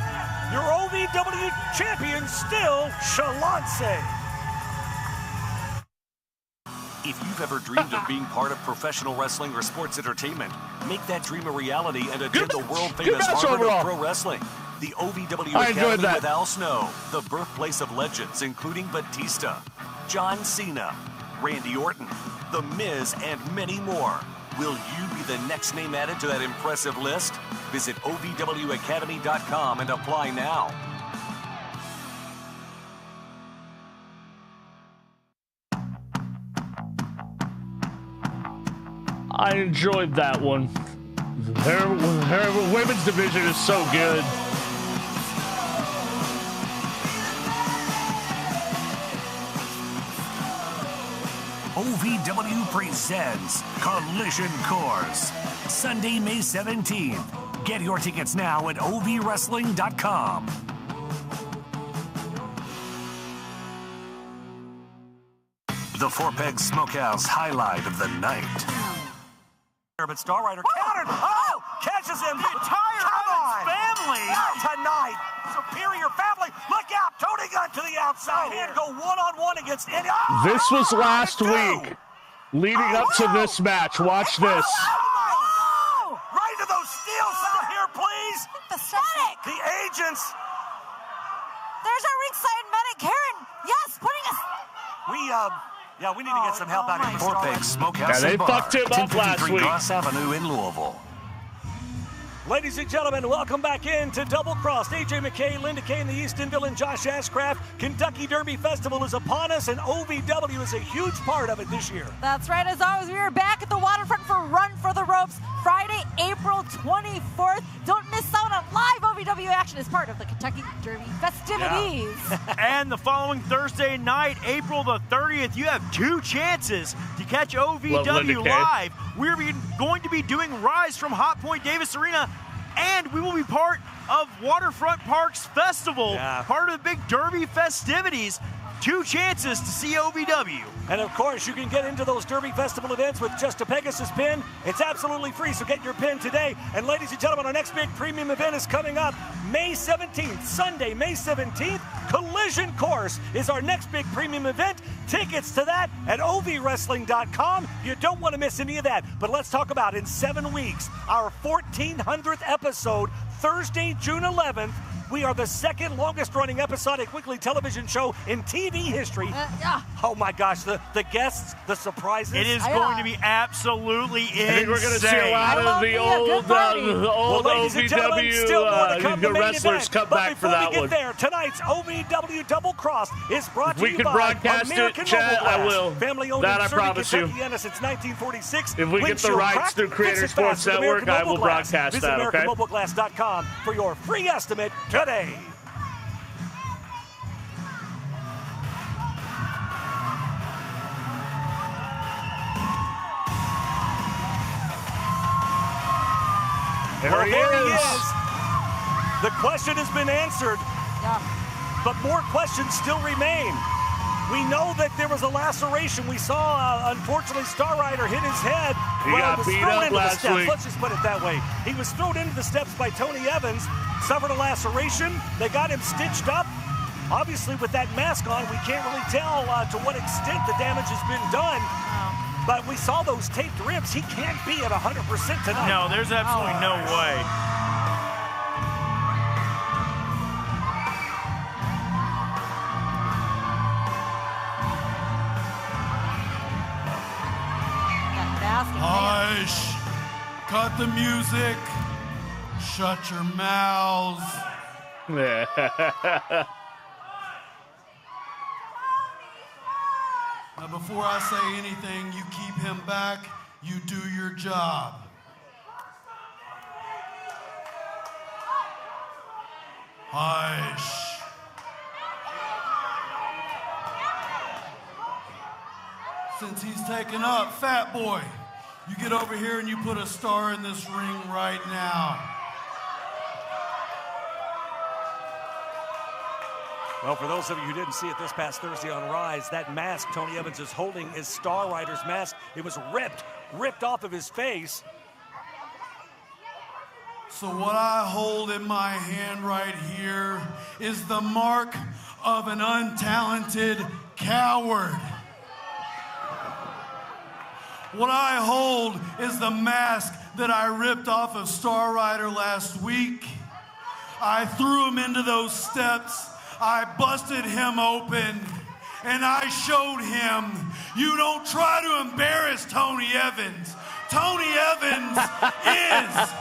Your OVW champion still, Shalante. If you've ever dreamed of being part of professional wrestling or sports entertainment, make that dream a reality and attend the world-famous Harvard of Pro Wrestling. The OVW Academy with Al Snow, the birthplace of legends including Batista, John Cena, Randy Orton, The Miz, and many more. Will you be the next name added to that impressive list? Visit OVWacademy.com and apply now. I enjoyed that one. Her women's division is so good. OVW presents Collision Course, Sunday, May 17th. Get your tickets now at ovwrestling.com. The Four Peg Smokehouse highlight of the night. But Star Rider countered. Oh, catches him. The entire family. Not tonight. Superior family. Look out. Tony Gunn to the outside. And go one-on-one against any. Oh, This was last week, leading up to this match. Watch this. Right to those steals out here, please. Pathetic. The agents. There's our ringside medic, Karen. Yes, putting us. We need to get some help out here. Four Peg Smokehouse Yeah, they and Bar, fucked him up last 1053 week. Ross Avenue in Louisville. Ladies and gentlemen, welcome back in to Double Cross. AJ McKay, Linda Kay in the Eastonville, and Josh Ashcraft. Kentucky Derby Festival is upon us, and OVW is a huge part of it this year. That's right. As always, we are back at the waterfront for Run for the Ropes, Friday, April 24th. Don't miss out on live OVW action as part of the Kentucky Derby festivities. Yeah. And the following Thursday night, April the 30th, you have 2 chances to catch OVW live. We're going to be doing Rise from Hot Point Davis Arena, and we will be part of Waterfront Parks Festival, part of the big Derby festivities. 2 chances to see OVW. And of course, you can get into those Derby Festival events with just a Pegasus pin. It's absolutely free, so get your pin today. And ladies and gentlemen, our next big premium event is coming up May 17th, Sunday, May 17th. Collision Course is our next big premium event. Tickets to that at ovwrestling.com. You don't want to miss any of that. But let's talk about in 7 weeks, our 1400th episode, Thursday, June 11th. We are the second longest running episodic weekly television show in TV history. Yeah. Oh my gosh, the guests, the surprises. It is going to be absolutely insane. I think we're going to see a lot of the old OVW wrestlers come back for that one. There, tonight's OVW Double Cross is brought to you by broadcast American it, Chad, I will. Family-owned that I Surrey, promise you. Kentucky, since 1946. If we get the rights through Creator Sports Network, I will broadcast Visit that, okay? AmericanMobileGlass.com for your free estimate today. There he is. The question has been answered, but more questions still remain. We know that there was a laceration. We saw, unfortunately, Star Rider hit his head. He got beat up last week. Let's just put it that way. He was thrown into the steps by Tony Evans, suffered a laceration. They got him stitched up. Obviously, with that mask on, we can't really tell to what extent the damage has been done. But we saw those taped ribs. He can't be at 100% tonight. No, there's absolutely no way. Hush! Cut the music. Shut your mouths. Now, before I say anything, you keep him back. You do your job. Hush. Since he's taken up, Fat Boy, you get over here and you put a star in this ring right now. Well, for those of you who didn't see it this past Thursday on Rise, that mask Tony Evans is holding is Star Rider's mask. It was ripped off of his face. So what I hold in my hand right here is the mark of an untalented coward. What I hold is the mask that I ripped off of Star Rider last week. I threw him into those steps. I busted him open, and I showed him, you don't try to embarrass Tony Evans. Tony Evans is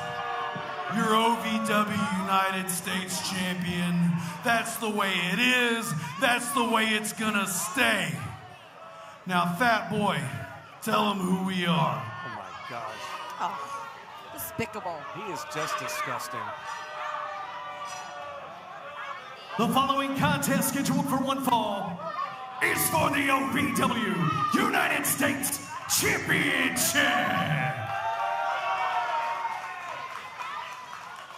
your OVW United States champion. That's the way it is. That's the way it's gonna stay. Now, Fat Boy, tell him who we are. Oh my gosh. Oh, despicable. He is just disgusting. The following contest, scheduled for one fall, is for the OVW United States Championship.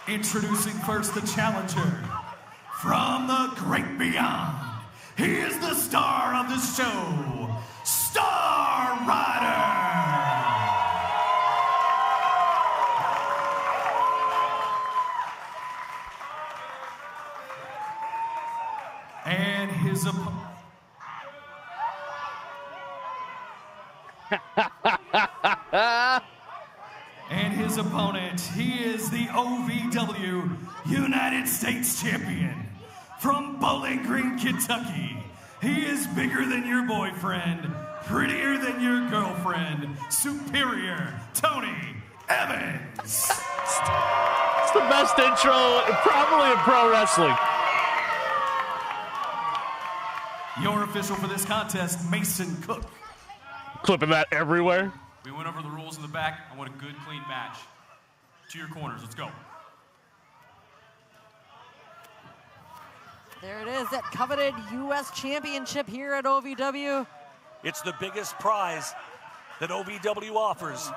Introducing first the challenger from the great beyond. He is the star of the show, Star Rider. And his opponent. And his opponent, he is the OVW United States Champion from Bowling Green, Kentucky. He is bigger than your boyfriend, prettier than your girlfriend, superior Tony Evans. It's the best intro probably in pro wrestling. Your official for this contest, Mason Cook. Clipping that everywhere. We went over the rules in the back. I want a good, clean match. To your corners. Let's go. There it is, that coveted U.S. Championship here at OVW. It's the biggest prize that OVW offers.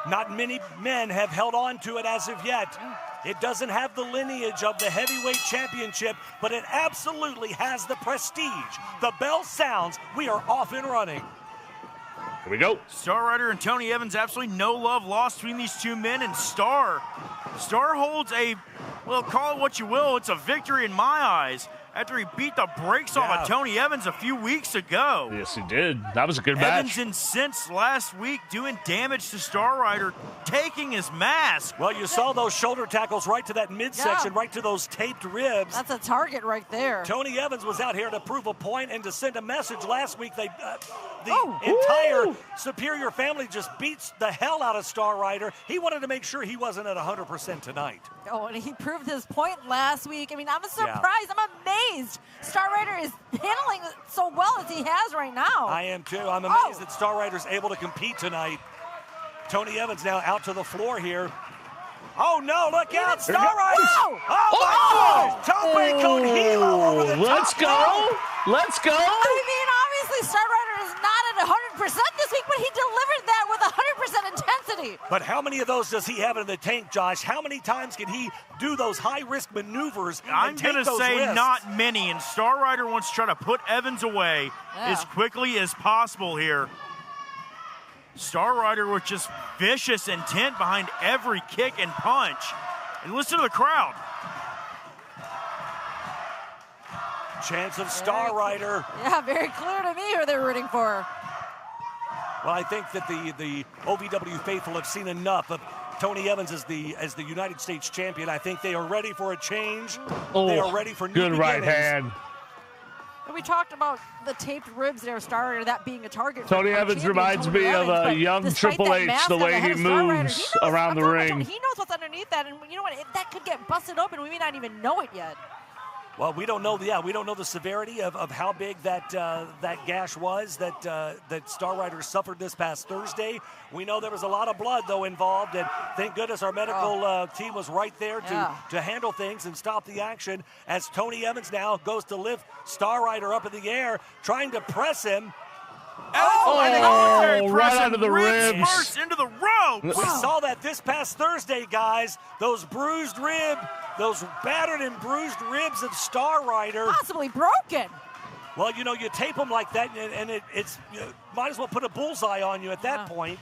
Not many men have held on to it as of yet. It doesn't have the lineage of the heavyweight championship, but it absolutely has the prestige. The bell sounds, we are off and running. Here we go. Star Rider and Tony Evans, absolutely no love lost between these two men, and Star holds a, well, call it what you will, it's a victory in my eyes. after he beat the brakes off of Tony Evans a few weeks ago. Yes, he did. That was a good match. Evans incensed last week, doing damage to Star Rider, taking his mask. Well, you saw those shoulder tackles right to that midsection, right to those taped ribs. That's a target right there. Tony Evans was out here to prove a point and to send a message last week. The entire Superior family just beats the hell out of Star Rider. He wanted to make sure he wasn't at 100% tonight. Oh, and he proved his point last week. I mean, I'm surprised. I'm amazed. Star Rider is handling it so well as he has right now. I am too. I'm amazed that Star Rider's able to compete tonight. Tony Evans now out to the floor here. Oh no, look out, Star Rider! Oh my gosh! Tope con hilo over the top. Let's go! Let's go! I mean, obviously Star Rider is not at 100% this week, but he delivered that with 100% intensity. But how many of those does he have in the tank, Josh? How many times can he do those high-risk maneuvers I'm going to say not many, and Star Rider wants to try to put Evans away as quickly as possible here. Star Rider with just vicious intent behind every kick and punch. And listen to the crowd. Chance of Star Rider. Yeah, very clear to me who they're rooting for. Well, I think that the OVW faithful have seen enough of Tony Evans as the United States champion. I think they are ready for a change. They are ready for new good right hand. And we talked about the taped ribs there, Star Rider, that being a target. Tony Evans reminds me of a young Triple H, the way he moves around the ring. He knows what's underneath that, and you know what? That could get busted open. We may not even know it yet. Well, we don't know. We don't know the severity of how big that gash was that Star Rider suffered this past Thursday. We know there was a lot of blood though involved, and thank goodness our medical team was right there to handle things and stop the action. As Tony Evans now goes to lift Star Rider up in the air, trying to press him. Right under the ribs. First into the ropes. We saw that this past Thursday, guys. Those those battered and bruised ribs of Star Rider. Possibly broken. Well, you know, you tape them like that, and it's might as well put a bullseye on you at that point.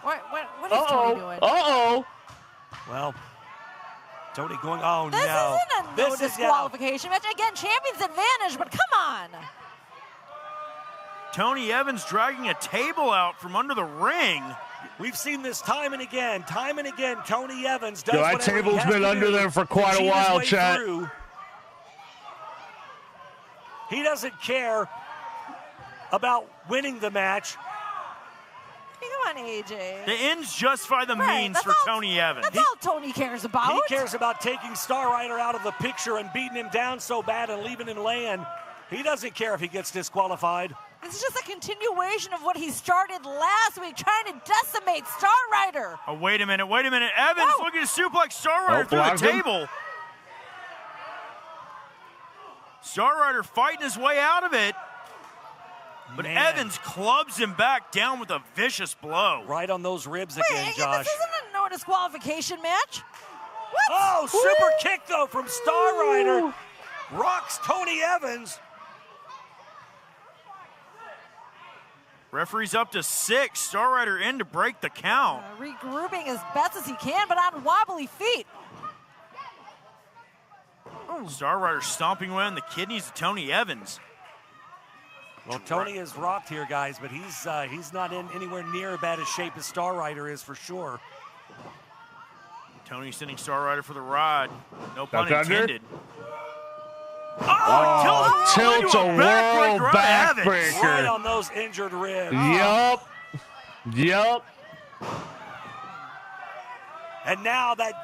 What is Tony doing? Well, Tony going, this isn't a no disqualification match. Again, champion's advantage, but come on. Tony Evans dragging a table out from under the ring. We've seen this time and again. Tony Evans does that table's been under there for quite a while, Chat. He doesn't care about winning the match. Come on, AJ. The ends justify the means for Tony Evans. That's all Tony cares about. He cares about taking Star Rider out of the picture and beating him down so bad and leaving him laying. He doesn't care if he gets disqualified. This is just a continuation of what he started last week, trying to decimate Star Rider. Oh, wait a minute. Evans looking to suplex Star Rider through the table. Star Rider fighting his way out of it. But Evans clubs him back down with a vicious blow. Right on those ribs again, Josh. This isn't a no disqualification match. What? Oh, super kick, though, from Star Rider. Rocks Tony Evans. Referee's up to 6. Star Rider in to break the count. Regrouping as best as he can, but on wobbly feet. Star Rider stomping away on the kidneys of Tony Evans. Well, Tony is rocked here, guys, but he's not in anywhere near as bad a shape as Star Rider is for sure. Tony sending Star Rider for the ride. No pun That's intended. Tilt a world backbreaker. Right on those injured ribs. Yup. And now that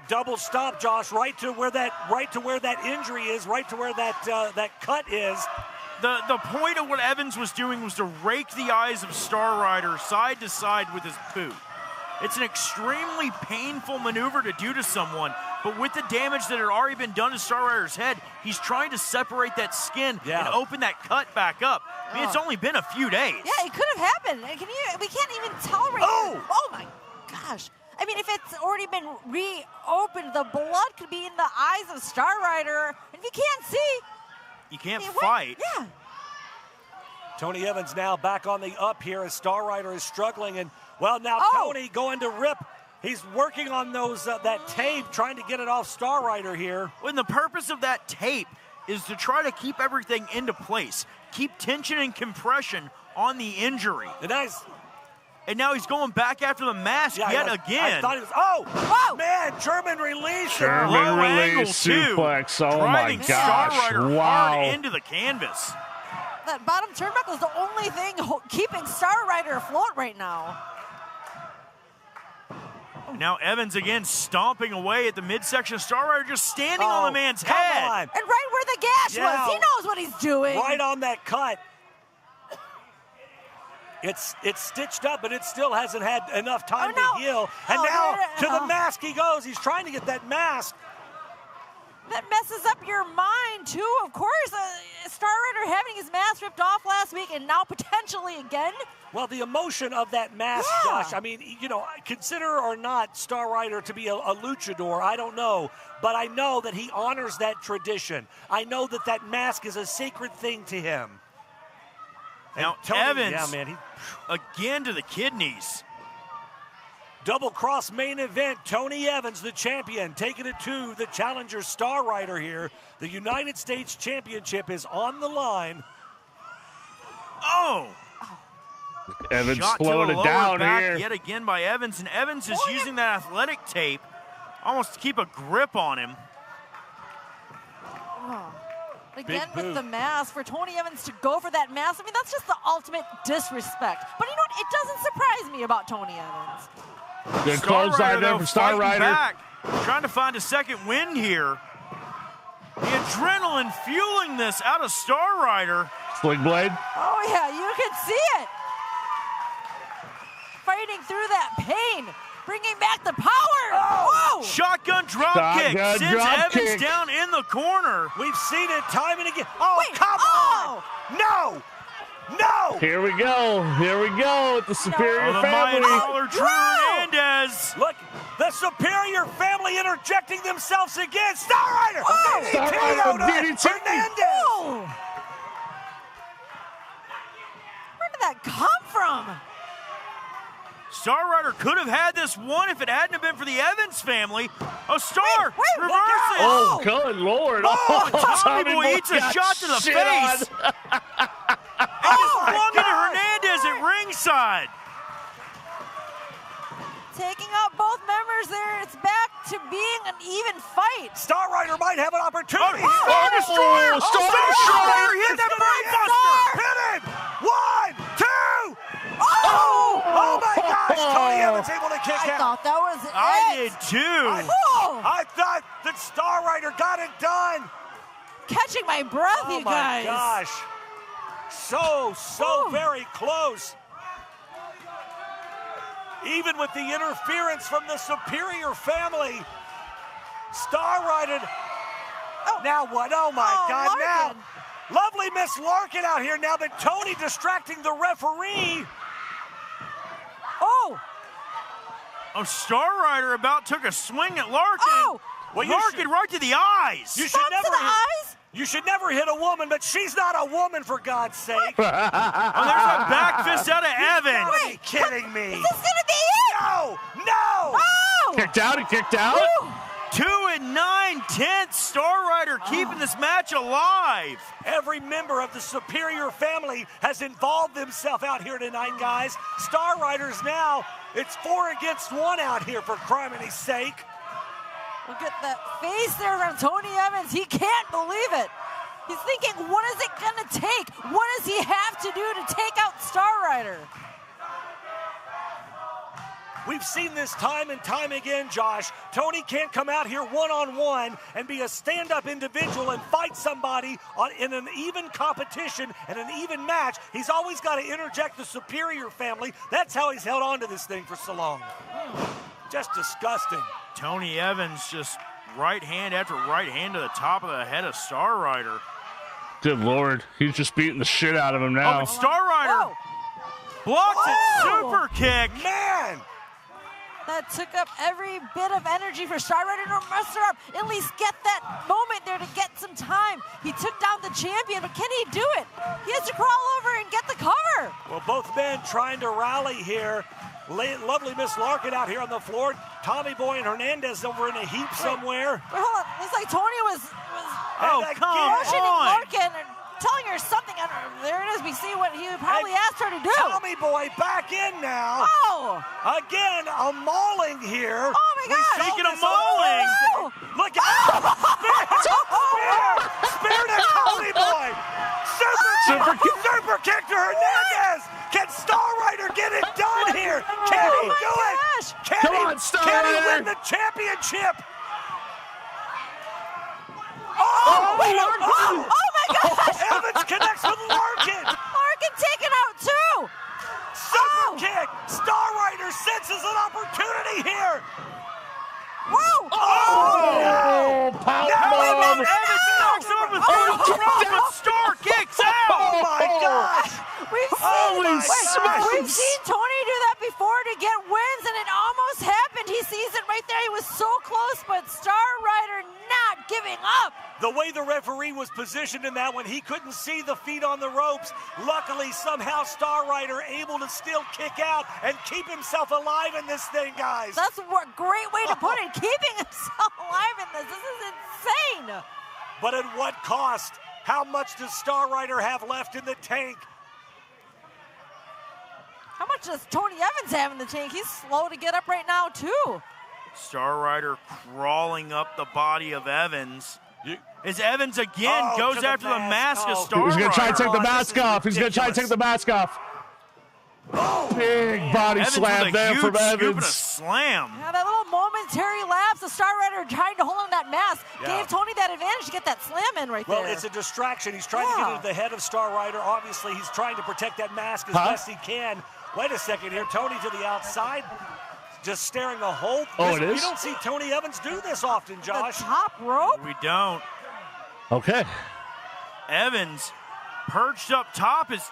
double stop, Josh, right to where that injury is, right to where that cut is. The point of what Evans was doing was to rake the eyes of Star Rider side to side with his boot. It's an extremely painful maneuver to do to someone, but with the damage that had already been done to Star Rider's head, he's trying to separate that skin and open that cut back up. I mean, it's only been a few days. Yeah, it could have happened. We can't even tolerate it. Oh my gosh. I mean, if it's already been reopened, the blood could be in the eyes of Star Rider. And if you can't see, you can't fight. Yeah. Tony Evans now back on the up here as Star Rider is struggling. And, well, now Tony going to rip He's working on those that tape, trying to get it off Star Rider here. When the purpose of that tape is to try to keep everything into place, keep tension and compression on the injury. And now he's going back after the mask yet again. I thought he was, whoa, man, German release. German release suplex. Oh my gosh! Star Rider wow. hard into the canvas. That bottom turnbuckle is the only thing keeping Star Rider afloat right now. Now Evans again stomping away at the midsection. Star Rider just standing on the man's head. On. And right where the gash was. He knows what he's doing. Right on that cut. It's stitched up, but it still hasn't had enough time to heal. And now to the mask he goes. He's trying to get that mask. That messes up your mind, too. Of course, Star Rider having his mask ripped off last week and now potentially again. Well, the emotion of that mask, Josh, I mean, you know, consider or not Star Rider to be a luchador, I don't know. But I know that he honors that tradition. I know that that mask is a sacred thing to him. Now, Evans, again to the kidneys. Double cross main event. Tony Evans, the champion, taking it to the challenger Star Rider here. The United States Championship is on the line. Oh! Evans slowed it down here. Yet again by Evans, and Evans is using that athletic tape almost to keep a grip on him. Again with the mask, for Tony Evans to go for that mask, I mean, that's just the ultimate disrespect. But you know what? It doesn't surprise me about Tony Evans. Good clothesline there from Star Rider. Back, trying to find a second win here. The adrenaline fueling this out of Star Rider. Sling blade. Oh, yeah, you can see it. Fighting through that pain. Bringing back the power. Oh. Shotgun drop kick. Sends Evans down in the corner. We've seen it time and again. Oh, come on. No. No! Here we go. Here we go. The Superior family. Hernandez. Look, the Superior family interjecting themselves again. Star Rider! DDT. Hernandez! Where did that come from? Star Rider could have had this one if it hadn't have been for the Evans family. Oh, Star reverses. Oh, good Lord. Oh, Tommy Boy eats a shot to the face. And just flung into Hernandez at ringside. Taking out both members there. It's back to being an even fight. Star Rider might have an opportunity. Star Destroyer. Star Destroyer. Hit that brainbuster. Hit him. 1, 2. Oh my gosh. Tony Evans able to kick out. I thought that was it. I did too. I thought that Star Rider got it done. Catching my breath, you guys. Oh my gosh. So very close. Even with the interference from the Superior family, Star Rider. Now what? Oh my God! Larkin. Now, lovely Miss Larkin out here now, but Tony distracting the referee. Oh, Star Rider about took a swing at Larkin. Well, Larkin right to the eyes. You should never to the eyes. You should never hit a woman, but she's not a woman, for God's sake. There's a back fist out of Evans. Are you kidding me? Is this gonna be it? No! Oh! Kicked out. He kicked out. Woo. 2 9/10. Star Rider keeping this match alive. Every member of the Superior family has involved themselves out here tonight, guys. Star Riders now, it's 4 against 1 out here, for criminy sake. Look at that face there from Tony Evans. He can't believe it. He's thinking, what is it going to take? What does he have to do to take out Star Rider? We've seen this time and time again, Josh. Tony can't come out here one-on-one and be a stand-up individual and fight somebody in an even competition and an even match. He's always got to interject the Superior family. That's how he's held on to this thing for so long. Just disgusting. Tony Evans just right hand after right hand to the top of the head of Star Rider. Good Lord. He's just beating the shit out of him now. Oh, but Star Rider blocks it. Super kick. Man! That took up every bit of energy for Star Rider to muster up. At least get that moment there to get some time. He took down the champion, but can he do it? He has to crawl over and get the cover. Well, Both men trying to rally here. Lovely Miss Larkin out here on the floor. Tommy Boy and Hernandez over in a heap somewhere. Wait, hold on. Looks like Tony was motioning Larkin and telling her something. There it is. We see what he probably asked her to do. Tommy Boy back in now. Oh! Again, a mauling here. Oh my gosh! Speaking of mauling, look at Spear to Tommy Boy. Super kick to Hernandez. Can Star Rider get it done here? Can he do it? Can he win the championship? Oh my gosh! Evans connects with Larkin. Larkin taken out too. Super kick. Star Rider senses an opportunity here. Whoa! Oh! Pop bomb! Evans knocks over but Star kicks out! Oh my gosh! We've seen Tony do that before to get wins, and it almost happened. He sees it right there. He was so close, but Star Rider not giving up. The way the referee was positioned in that one, he couldn't see the feet on the ropes. Luckily, somehow Star Rider able to still kick out and keep himself alive in this thing, guys. That's a great way to put it. Keeping himself alive in this. This is insane. But at what cost? How much does Star Rider have left in the tank? How much does Tony Evans have in the tank? He's slow to get up right now, too. Star Rider crawling up the body of Evans. As Evans again goes after the mask of Star Rider. He's going to try and take the mask off. He's going to try and take the mask off. Big body slam there from Evans. Slam. Yeah, that little momentary lapse of Star Rider trying to hold on that mask gave Tony that advantage to get that slam in right there. Well, it's a distraction. He's trying to get into the head of Star Rider. Obviously, he's trying to protect that mask as best he can. Wait a second here. Tony to the outside. Just staring a hole. It is? We don't see Tony Evans do this often, Josh. The top rope? We don't. Okay. Evans perched up top is...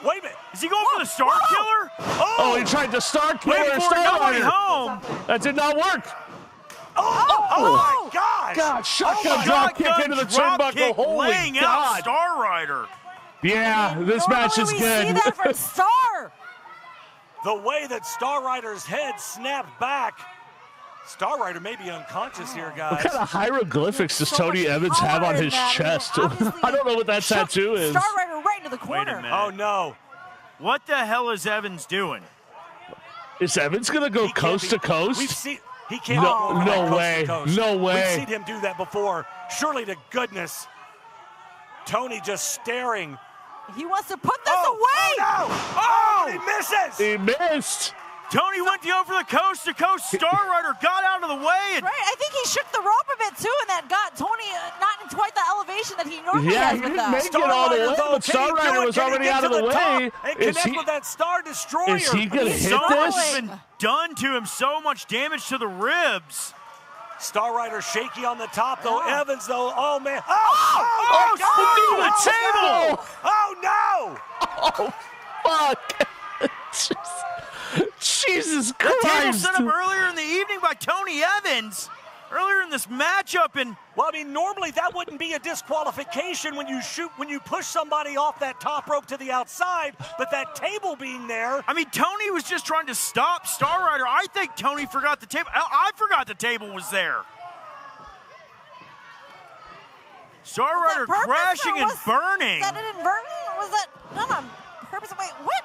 Wait a minute. Is he going for the Star Killer? Oh, he tried to Star Killer Star Rider. Home. That did not work. Oh my gosh. God, shotgun drop kick into the turnbuckle. Holy laying God. out Star Rider. Yeah, this match is we good. see that from Star. The way that Star Rider's head snapped back. Star Rider may be unconscious here, guys. What kind of hieroglyphics does Tony Evans have on his chest? I don't know what that tattoo is. Star Rider right into the corner. Wait a minute. Oh, no. What the hell is Evans doing? Is Evans going to go coast to coast? We've seen... He can't no way. No way. We've seen him do that before. Surely to goodness. Tony just staring. He wants to put this away. Oh, no. He misses. He missed. Tony went to go for the coast-to-coast. Star Rider got out of the way. And right, I think he shook the rope a bit, too, and that got Tony not in quite the elevation that he normally has with that. Yeah, he didn't make it all the way, but Star Rider was already out of the way. And connect with that Star Destroyer. Is he going to hit so this? much been done to him, so much damage to the ribs. Star Rider shaky on the top, though. Evans, though, oh, man. Through the table. Oh, no. Oh, fuck. Jesus Christ. The table set up earlier in the evening by Tony Evans. Earlier in this matchup, and well, I mean, normally that wouldn't be a disqualification when you push somebody off that top rope to the outside, but that table being there. I mean, Tony was just trying to stop Star Rider. I think Tony forgot the table. I forgot the table was there. Star Rider crashing and burning. Was that inadvertent? Was that not on purpose? Wait, what?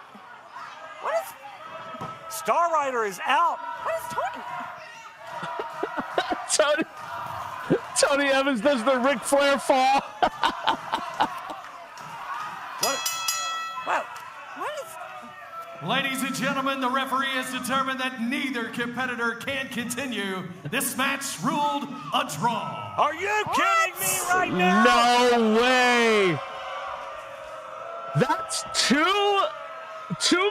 What is... Star Rider is out. What is Tony? Tony Evans does the Ric Flair fall. What is... Ladies and gentlemen, the referee has determined that neither competitor can continue. This match ruled a draw. Are you kidding me right now? No way. That's two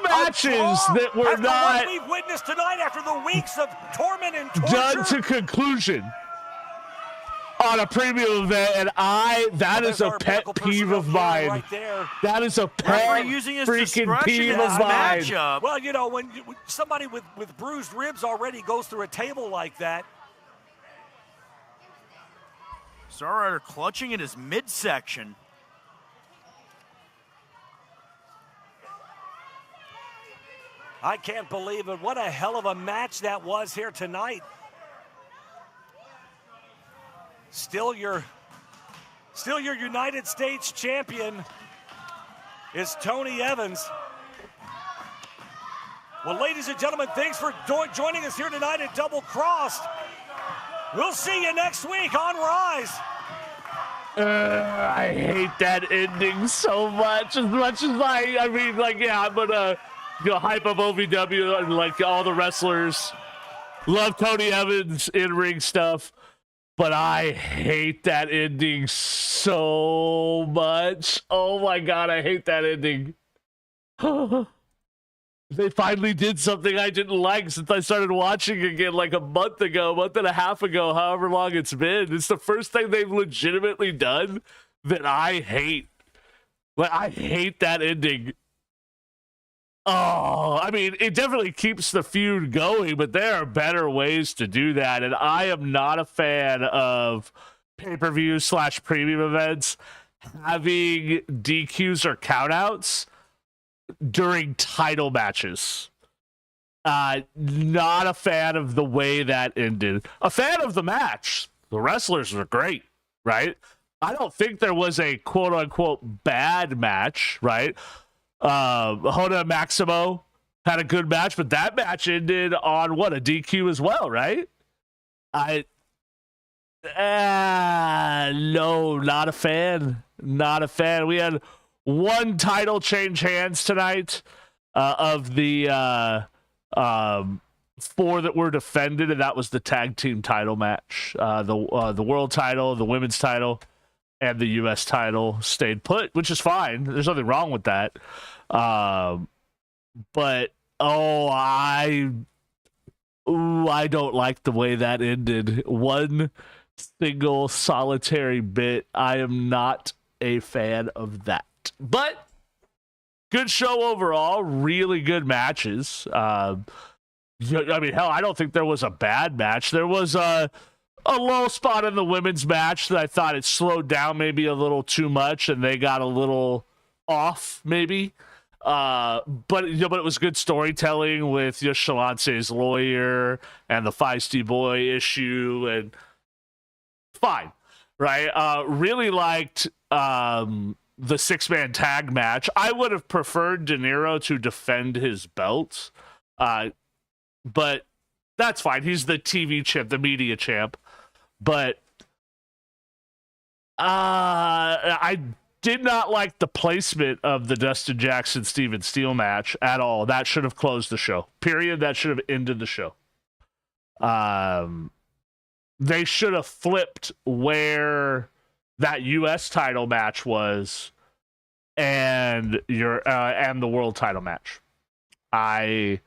matches that were after not what we've witnessed tonight, after the weeks of torment and torture, done to conclusion on a premium event, and that is a pet peeve of mine. Right there. That is a pet freaking peeve of mine. Well, you know, when somebody with bruised ribs already goes through a table like that. Star Rider clutching at his midsection. I can't believe it. What a hell of a match that was here tonight. Still your United States champion is Tony Evans. Well, ladies and gentlemen, thanks for joining us here tonight at Double Crossed. We'll see you next week on Rise. I hate that ending so much. As much as I mean, like, yeah, I'm gonna hype up OVW and like all the wrestlers. Love Tony Evans in-ring stuff, but I hate that ending so much. Oh my God, I hate that ending. They finally did something I didn't like since I started watching again like a month and a half ago, however long it's been. It's the first thing they've legitimately done that I hate. Like, I hate that ending. Oh, I mean, it definitely keeps the feud going, but there are better ways to do that. And I am not a fan of pay-per-view / premium events having DQs or countouts during title matches. Not a fan of the way that ended. A fan of the match. The wrestlers were great, right? I don't think there was a quote-unquote bad match, right? Hoda Maximo had a good match, but that match ended on, what, a DQ as well, right? No, not a fan. Not a fan. We had one title change hands tonight of the 4 that were defended, and that was the tag team title match. The world title, the women's title, and the U.S. title stayed put, which is fine. There's nothing wrong with that. But I don't like the way that ended. One single solitary bit. I am not a fan of that. But good show overall. Really good matches. I mean, hell, I don't think there was a bad match. There was a low spot in the women's match that I thought it slowed down maybe a little too much, and they got a little off maybe. But it was good storytelling with Shalance's lawyer and the Feisty Boy issue, and fine, right? Really liked the 6-man tag match. I would have preferred De Niro to defend his belt, but that's fine. He's the TV champ, the media champ. But I did not like the placement of the Dustin Jackson-Steven Steele match at all. That should have closed the show. Period. That should have ended the show. They should have flipped where that U.S. title match was and the world title match. I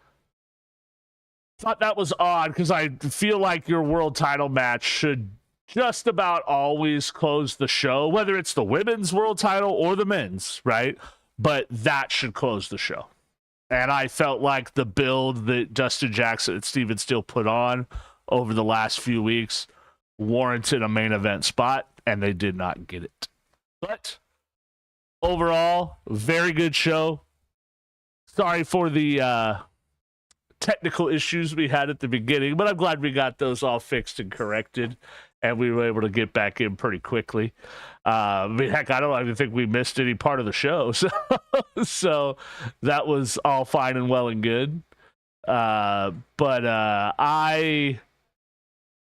thought that was odd because I feel like your world title match should just about always close the show, whether it's the women's world title or the men's, right? But that should close the show. And I felt like the build that Dustin Jackson and Steven Steele put on over the last few weeks warranted a main event spot, and they did not get it. But overall, very good show. Sorry for the technical issues we had at the beginning, but I'm glad we got those all fixed and corrected, and we were able to get back in pretty quickly. I mean, heck, I don't even think we missed any part of the show, so that was all fine and well and good. But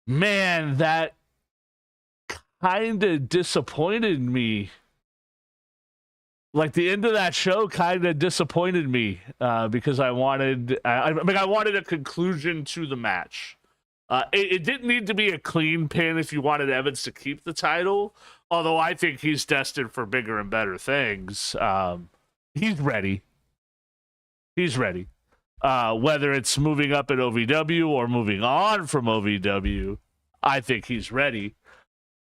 that kind of disappointed me. Like, the end of that show kind of disappointed me because I wanted a conclusion to the match. It didn't need to be a clean pin if you wanted Evans to keep the title, although I think he's destined for bigger and better things. He's ready. Whether it's moving up at OVW or moving on from OVW, I think he's ready.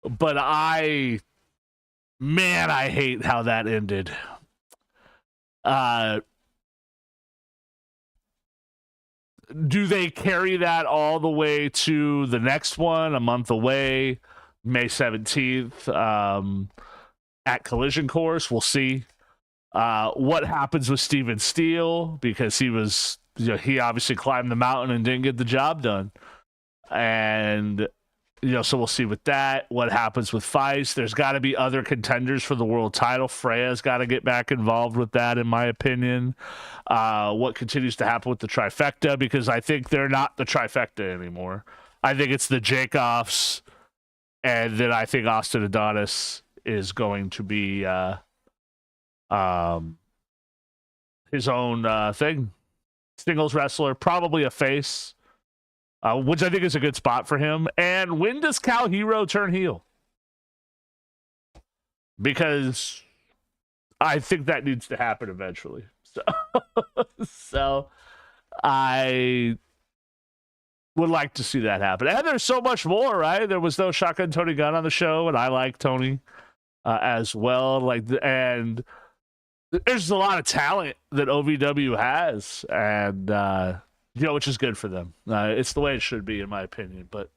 But I hate how that ended. Do they carry that all the way to the next one, a month away, May 17th, at Collision Course? We'll see. What happens with Steven Steele, because he was he obviously climbed the mountain and didn't get the job done. And, so we'll see with that, what happens with Feist. There's got to be other contenders for the world title. Freya's got to get back involved with that, in my opinion. What continues to happen with the trifecta, because I think they're not the trifecta anymore. I think it's the Jacobs, and then I think Austin Adonis is going to be his own thing. Singles wrestler, probably a face, which I think is a good spot for him. And when does Cal Hero turn heel? Because I think that needs to happen eventually. So I would like to see that happen. And there's so much more, right? There was no Shotgun Tony Gunn on the show, and I like Tony as well. And there's a lot of talent that OVW has, and which is good for them. It's the way it should be, in my opinion. But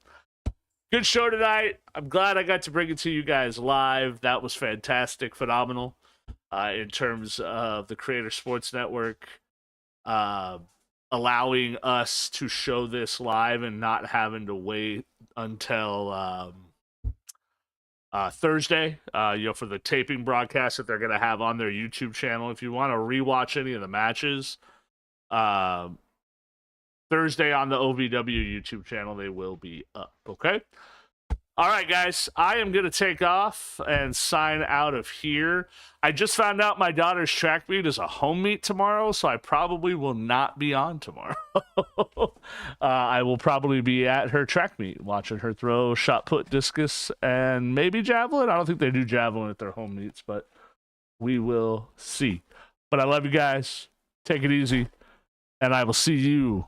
good show tonight. I'm glad I got to bring it to you guys live. That was fantastic, phenomenal, in terms of the Creator Sports Network allowing us to show this live and not having to wait until Thursday, for the taping broadcast that they're going to have on their YouTube channel. If you want to rewatch any of the matches, Thursday on the OVW YouTube channel, they will be up. Okay. All right, guys, I am going to take off and sign out of here. I just found out my daughter's track meet is a home meet tomorrow, so I probably will not be on tomorrow. I will probably be at her track meet, watching her throw shot put, discus, and maybe javelin. I don't think they do javelin at their home meets, but we will see. But I love you guys. Take it easy, and I will see you